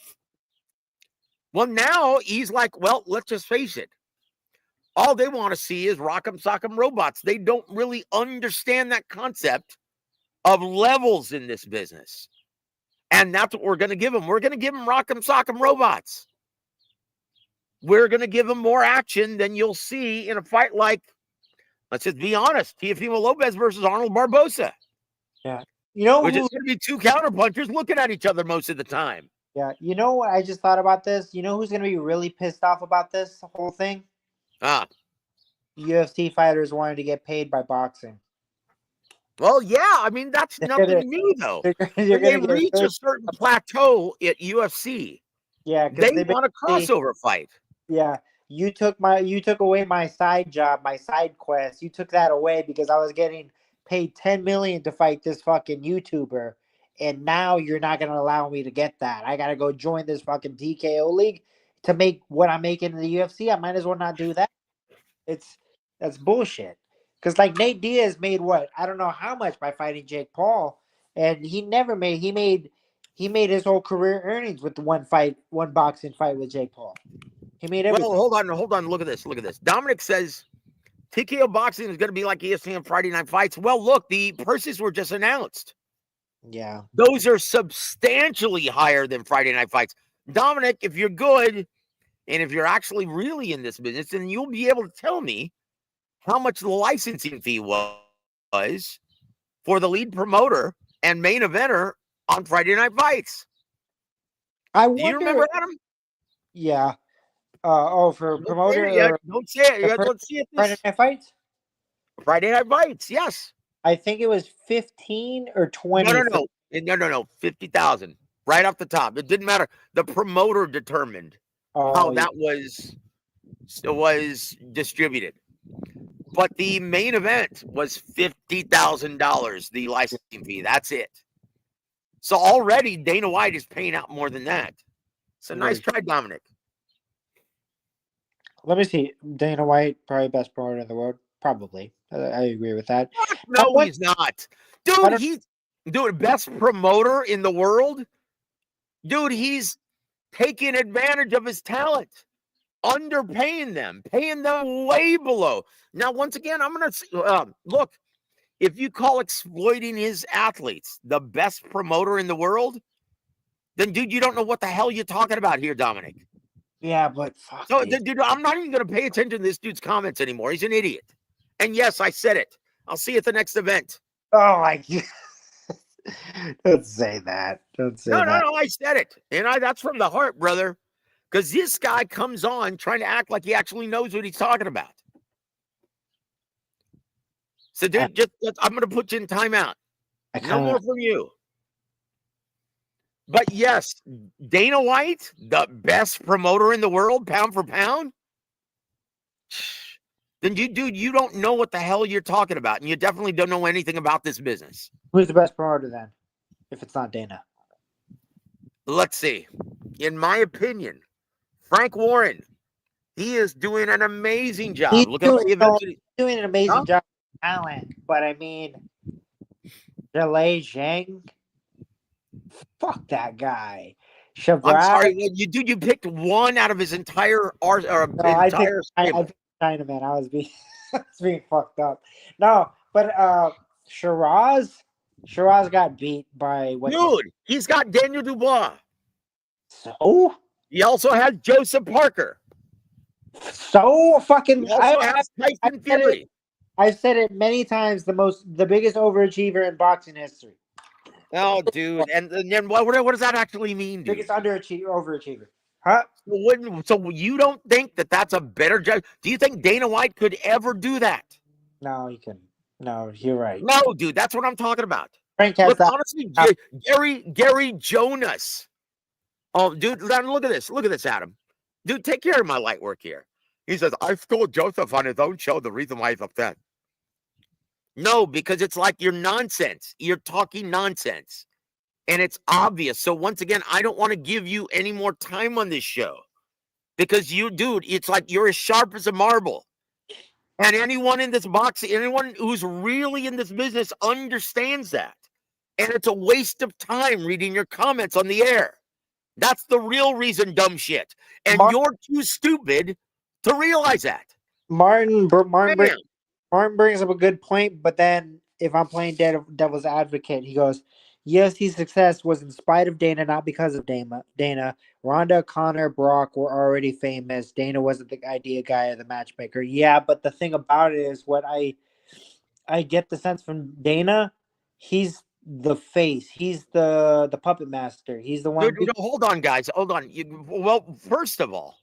Well, now he's like, well, let's just face it. All they want to see is rock'em sock'em robots. They don't really understand that concept of levels in this business. And that's what we're going to give them. We're going to give them rock'em sock'em robots. We're going to give them more action than you'll see in a fight like, let's just be honest, Teofimo Lopez versus Arnold Barbosa. Yeah. You know Which who? is going to be two counterpunchers looking at each other most of the time. Yeah. You know what? I just thought about this. You know who's going to be really pissed off about this whole thing? UFC fighters wanting to get paid by boxing. Well, yeah. I mean, that's nothing new, though. When they reach a certain plateau at UFC, yeah, they want a crossover fight. Yeah, you took away my side job, my side quest. You took that away because I was getting paid 10 million to fight this fucking YouTuber, and now you're not gonna allow me to get that. I gotta go join this fucking TKO league to make what I'm making in the UFC. I might as well not do that. That's bullshit. Because like Nate Diaz made what? I don't know how much by fighting Jake Paul, and he made his whole career earnings with the one boxing fight with Jake Paul. He made everything. Well, hold on. Look at this. Dominic says TKO boxing is going to be like ESPN Friday Night Fights. Well, look, the purses were just announced. Yeah. Those are substantially higher than Friday Night Fights. Dominic, if you're good and if you're actually really in this business, then you'll be able to tell me how much the licensing fee was for the lead promoter and main eventer on Friday Night Fights. Do you remember, Adam? Yeah. For promoter. Don't say it. Let's see it. Friday Night Fights? Friday Night Fights, yes. I think it was 15 or 20. No. 50,000 right off the top. It didn't matter. The promoter determined how that was distributed. But the main event was $50,000, the licensing fee. That's it. So already Dana White is paying out more than that. So nice try, Dominic. Let me see. Dana White, probably best promoter in the world. Probably. I agree with that. No, What? he's not. I Dude, don't- he's best promoter in the world. Dude, he's taking advantage of his talent, underpaying them, paying them way below. Now, once again, I'm going to look, if you call exploiting his athletes the best promoter in the world, then, dude, you don't know what the hell you're talking about here, Dominic. Yeah, but fuck. So, Dude. dude, I'm not even going to pay attention to this dude's comments anymore. He's an idiot. And yes, I said it. I'll see you at the next event. Oh my God. Don't say that. Don't say No, that. I said it. And that's from the heart, brother. Because this guy comes on trying to act like he actually knows what he's talking about. So, dude, I'm going to put you in timeout. No more from you. But yes, Dana White, the best promoter in the world, pound for pound. Then you don't know what the hell you're talking about. And you definitely don't know anything about this business. Who's the best promoter then? If it's not Dana. Let's see. In my opinion, Frank Warren, he is doing an amazing job. He's Look at all the events. doing an amazing job with talent, but I mean, Zhale Zhang, fuck that guy. I'm Shabazz, sorry, you picked one out of his entire I stable. picked Chinaman. I was being fucked up. No, but Shiraz got beat by what? Dude, he's got Daniel Dubois. So He also has Joseph Parker. so fucking. He also has Tyson Fury. I've said it many times. The biggest overachiever in boxing history. Oh, dude, and then what does that actually mean, dude? Biggest overachiever. Huh? So you don't think that that's a better judge? Do you think Dana White could ever do that? No, he couldn't. No, you're right. No, dude, that's what I'm talking about. Frank has Look, that. honestly, Gary Jonas. Oh, dude, look at this. Look at this, Adam. Dude, take care of my light work here. He says, I told Joseph on his own show the reason why he's upset. No, because it's like you're nonsense. You're talking nonsense. And it's obvious. So once again, I don't want to give you any more time on this show. Because dude, it's like you're as sharp as a marble. And anyone in this box, anyone who's really in this business understands that. And it's a waste of time reading your comments on the air. That's the real reason, dumb shit. And you're too stupid to realize that. Martin brings up a good point, but then if I'm playing devil's advocate, he goes, UFC's success was in spite of Dana, not because of Dana. Ronda, Connor, Brock were already famous. Dana wasn't the idea guy or the matchmaker. Yeah, but the thing about it is what I get the sense from Dana, he's the face. He's the puppet master. He's the one. Dude, hold on, guys. Hold on. First of all,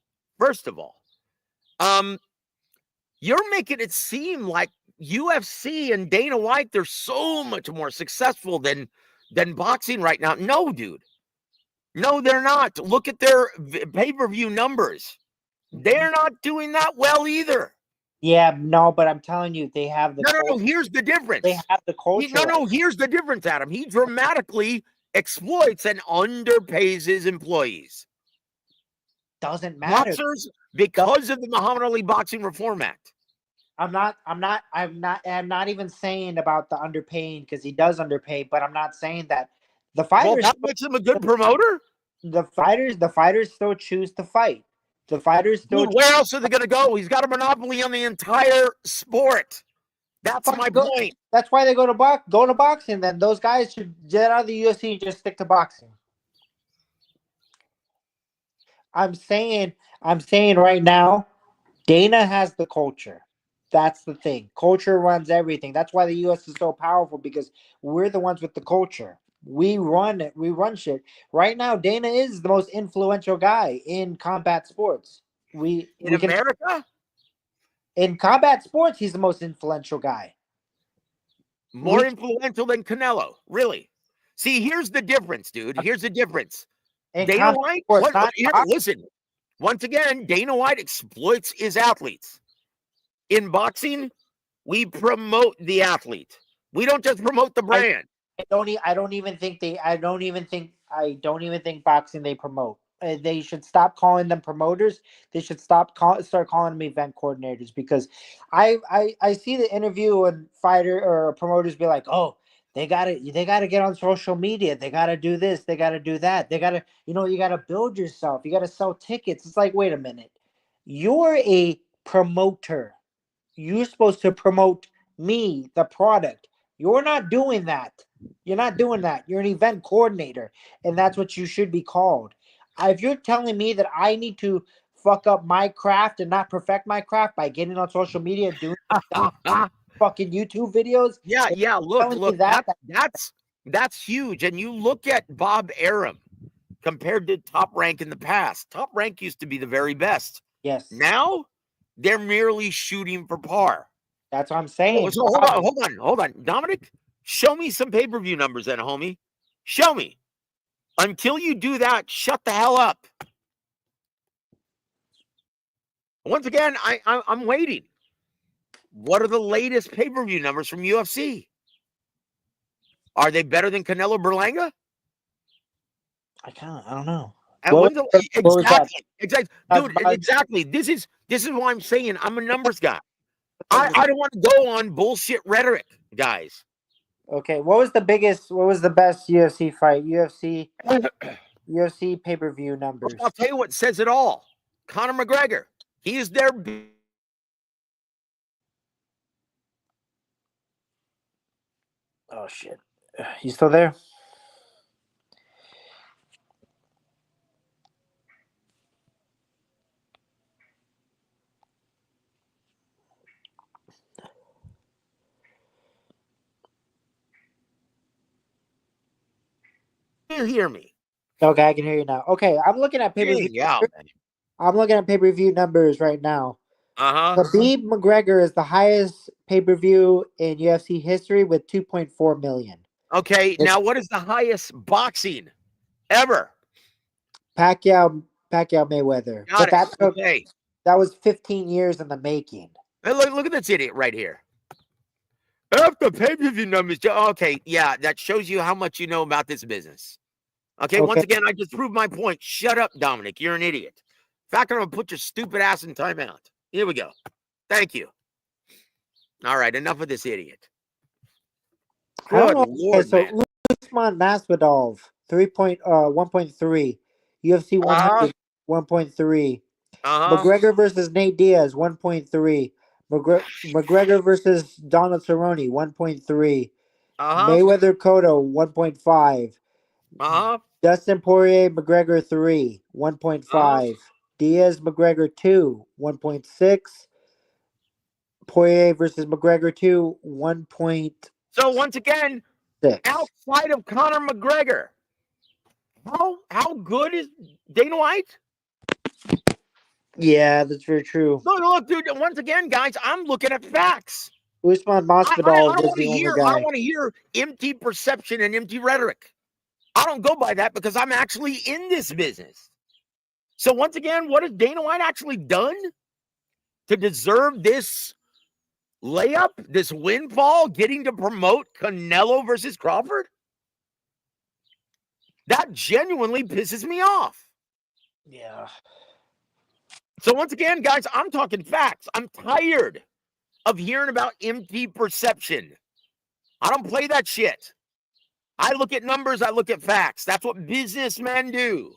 you're making it seem like UFC and Dana White, they're so much more successful than boxing right now. No, dude. No, they're not. Look at their pay-per-view numbers. They're not doing that well either. Yeah, no, but I'm telling you, they have the No, here's the difference. They have the culture. Here's the difference, Adam. He dramatically exploits and underpays his employees. Doesn't matter. Boxers, because of the Muhammad Ali Boxing Reform Act. I'm not even saying about the underpaying because he does underpay, but I'm not saying that the fighters. Well, that makes him a good promoter. The fighters still choose to fight. The fighters still. Dude, where else are they going to go? He's got a monopoly on the entire sport. That's my point. That's why they go to boxing. Then those guys should get out of the UFC and just stick to boxing. I'm saying right now, Dana has the culture. That's the thing. Culture runs everything. That's why the US is so powerful because we're the ones with the culture. We run it. We run shit. Right now, Dana is the most influential guy in combat sports. In America? In combat sports, he's the most influential guy. More influential than Canelo, really. See, here's the difference, dude. Here's the difference. Dana White, listen. Once again, Dana White exploits his athletes. In boxing, we promote the athlete. We don't just promote the brand. I don't even think boxing they promote. They should stop calling them promoters. They should start calling them event coordinators, because I see the interview and fighter or promoters be like, oh, they gotta get on social media. They gotta do this. They gotta do that. They gotta, you gotta build yourself. You gotta sell tickets. It's like, wait a minute, you're a promoter. You're supposed to promote me, the product. You're not doing that. You're not doing that. You're an event coordinator, and that's what you should be called. If you're telling me that I need to fuck up my craft and not perfect my craft by getting on social media and doing fucking YouTube videos, Yeah, if yeah. you're Look, telling me look. that, That's huge. And you look at Bob Arum compared to Top Rank in the past. Top Rank used to be the very best. yes, Now they're merely shooting for par. that's what I'm Oh, saying. so hold on. Dominic, show me some pay-per-view numbers then, homie. Show me. Until you do that, shut the hell up. Once again, I'm waiting. What are the latest pay-per-view numbers from UFC? Are they better than Canelo Berlanga? I don't know. And What was that? exactly, That's dude. about- Exactly. This is why I'm saying I'm a numbers guy. I don't want to go on bullshit rhetoric, guys. Okay, what was the best UFC fight? UFC pay-per-view numbers. I'll tell you what says it all. Conor McGregor. He is their. Oh shit. You still there? You hear me? Okay, I can hear you now. Okay, I'm looking at pay-per-view. Yeah. I'm looking at pay-per-view numbers right now. Uh-huh. Khabib McGregor is the highest pay-per-view in UFC history with 2.4 million. Okay, now what is the highest boxing ever? Pacquiao Mayweather. Got But it. Okay. that was 15 years in the making. Hey, look at this idiot right here. After pay-per-view numbers. Okay, yeah, that shows you how much you know about this business. Okay, once again, I just proved my point. Shut up, Dominic. You're an idiot. In fact, I'm going to put your stupid ass in timeout. Here we go. Thank you. All right, enough of this idiot. Good Lord, so man. Usman Masvidal 1.3. UFC 100 1.3. McGregor versus Nate Diaz 1.3. McGregor versus Donald Cerrone 1.3. Mayweather Cotto 1.5. Dustin Poirier McGregor 3 1.5. Diaz McGregor 2 1.6. Poirier versus McGregor 2 1.6. So once again, outside of Conor McGregor, how good is Dana White? Yeah, that's very true. Look, dude. Once again, guys, I'm looking at facts. Usman Masvidal was the only guy. I don't want to hear empty perception and empty rhetoric. I don't go by that because I'm actually in this business. So once again, what has Dana White actually done to deserve this layup, this windfall, getting to promote Canelo versus Crawford? That genuinely pisses me off. Yeah. So once again, guys, I'm talking facts. I'm tired of hearing about empty perception. I don't play that shit. I look at numbers, I look at facts. That's what businessmen do.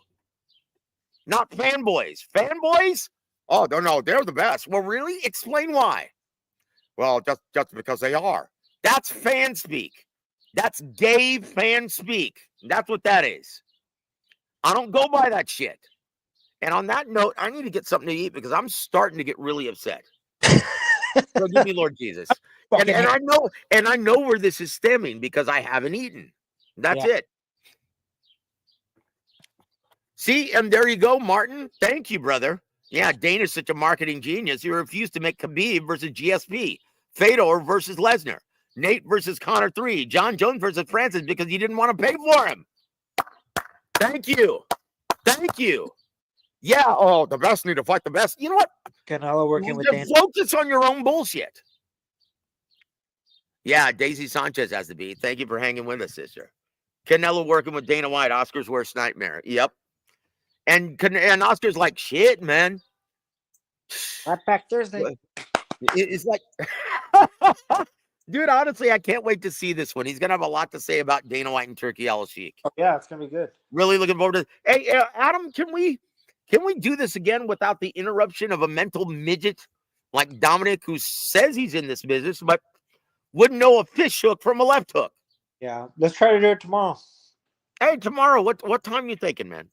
Not fanboys. Fanboys? Oh, no, they're the best. Well, really? Explain why. Well, just because they are. That's fan speak. That's gay fan speak. That's what that is. I don't go by that shit. And on that note, I need to get something to eat because I'm starting to get really upset. So give me Lord Jesus. And I know where this is stemming because I haven't eaten. That's it. See, and there you go, Martin. Thank you, brother. Yeah, Dana's such a marketing genius. He refused to make Khabib versus GSP, Fedor versus Lesnar, Nate versus Connor 3, John Jones versus Francis because he didn't want to pay for him. Thank you. Thank you. Yeah, oh, the best need to fight the best. You know what? Canelo working with Dana. Focus on your own bullshit. Yeah, Daisy Sanchez has to be. Thank you for hanging with us, sister. Canelo working with Dana White, Oscar's worst nightmare. Yep. And Oscar's like, shit, man. Right back Thursday. It's like, dude, honestly, I can't wait to see this one. He's going to have a lot to say about Dana White and Turki Al-Sheikh. Oh, yeah, it's going to be good. Really looking forward to it. Hey, Adam, can we do this again without the interruption of a mental midget like Dominic, who says he's in this business, but wouldn't know a fish hook from a left hook? Yeah, let's try to do it tomorrow. Hey, tomorrow, what time you thinking, man?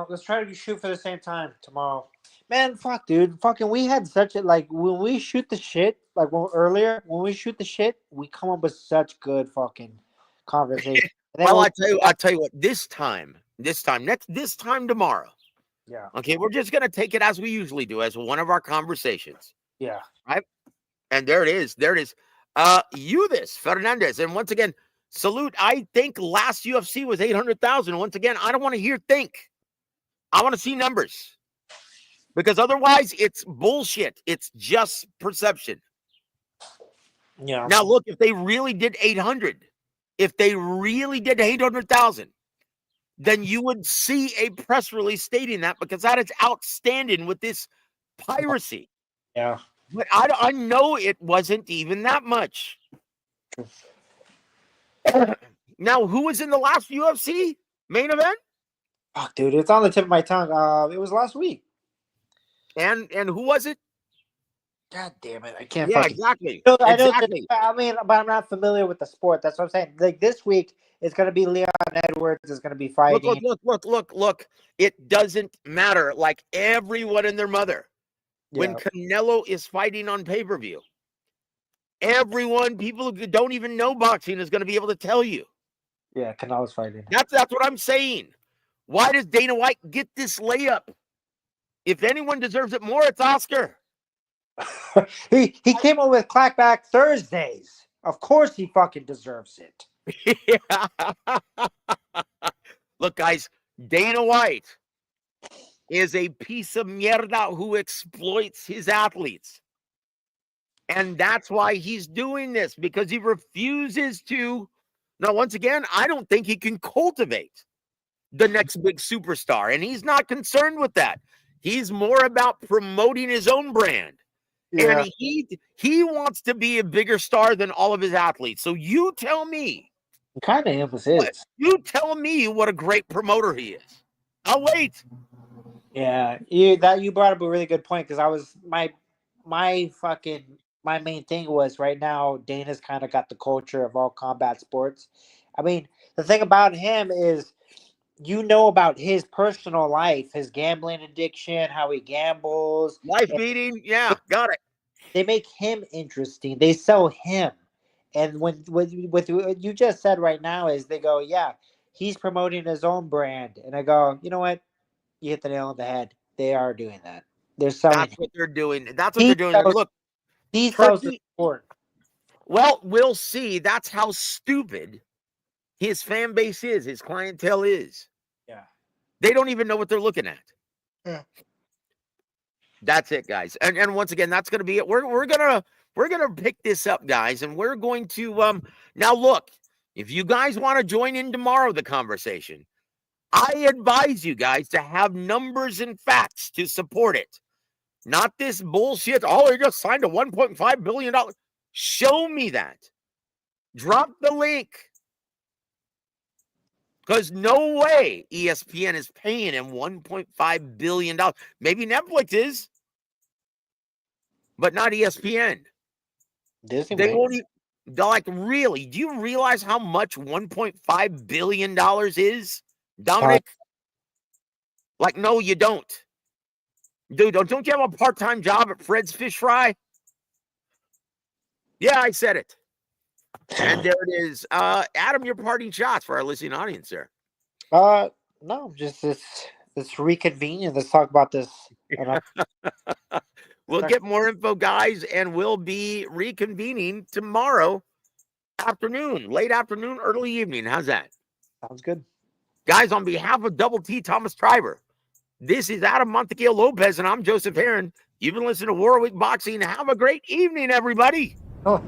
Let's try to shoot for the same time tomorrow. Man, fuck, dude. Fucking, we had such a, like, when we shoot the shit, like when we shoot the shit, we come up with such good fucking conversation. Well, I'll tell you what, this time tomorrow. Yeah. Okay, we're just gonna take it as we usually do, as one of our conversations. Yeah. Right? And there it is. This Fernandez. And once again, salute. I think last UFC was 800,000. Once again, I don't want to hear think. I want to see numbers. Because otherwise, it's bullshit. It's just perception. Yeah. Now, look, if they really did 800, if they really did 800,000, then you would see a press release stating that, because that is outstanding with this piracy. Yeah. But I know it wasn't even that much. Now, who was in the last UFC main event? Fuck, dude, it's on the tip of my tongue. It was last week. And who was it? God damn it. I can't Yeah, fucking... exactly. I know Exactly. I mean, but I'm not familiar with the sport. That's what I'm saying. Like, this week, it's going to be Leon Edwards is going to be fighting. Look. It doesn't matter. Like everyone and their mother. When Canelo is fighting on pay-per-view, everyone, people who don't even know boxing, is going to be able to tell you. Yeah, Canelo's fighting. That's what I'm saying. Why does Dana White get this layup? If anyone deserves it more, it's Oscar. he came up with Clackback Thursdays. Of course he fucking deserves it. Yeah. Look, guys, Dana White is a piece of mierda who exploits his athletes. And that's why he's doing this, because he refuses to. Now, once again, I don't think he can cultivate the next big superstar, and he's not concerned with that. He's more about promoting his own brand. Yeah. And he wants to be a bigger star than all of his athletes. So you tell me. It kind of emphasis. You tell me what a great promoter he is. I'll wait. Yeah, you brought up a really good point, because I was my main thing was, right now Dana's kind of got the culture of all combat sports. I mean, the thing about him is, you know about his personal life, his gambling addiction, how he gambles. Life beating. Yeah, got it. They make him interesting. They sell him. And with what you just said right now is, they go, yeah, he's promoting his own brand. And I go, you know what? You hit the nail on the head. They are doing that. They're selling. That's what they're doing. That's what they're doing. Look, he sells the sport. Well, we'll see. That's how stupid his fan base is. His clientele is. Yeah. They don't even know what they're looking at. Yeah. That's it, guys. And once again, that's going to be it. We're gonna pick this up, guys, and we're going to now look. If you guys want to join in tomorrow, the conversation, I advise you guys to have numbers and facts to support it. Not this bullshit. Oh, he just signed a $1.5 billion. Show me that. Drop the link. Because no way ESPN is paying him $1.5 billion. Maybe Netflix is, but not ESPN. They won't even, like, really, do you realize how much $1.5 billion is, Dominic? Like, no, you don't. Dude, don't you have a part-time job at Fred's Fish Fry? Yeah, I said it. And there it is. Adam, your parting shots for our listening audience there. No, just this reconvene. Let's talk about this. We'll get more info, guys, and we'll be reconvening tomorrow afternoon, late afternoon, early evening. How's that? Sounds good. Guys, on behalf of Double T Thomas Triber, this is Adam Mantequilla Lopez, and I'm Joseph Heron. You've been listening to Warwick Boxing. Have a great evening, everybody. Oh.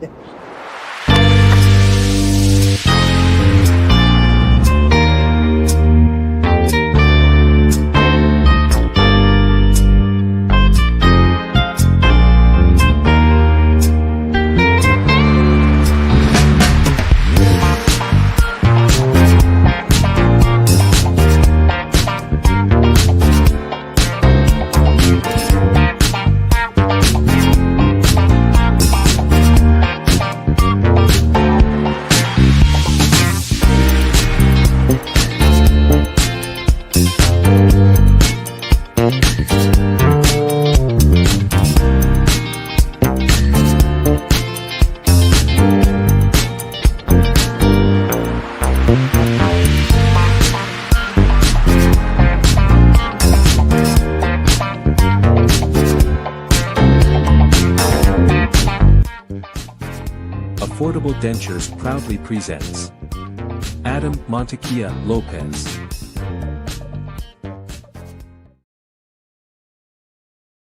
Affordable Dentures proudly presents Adam Mantequilla Lopez.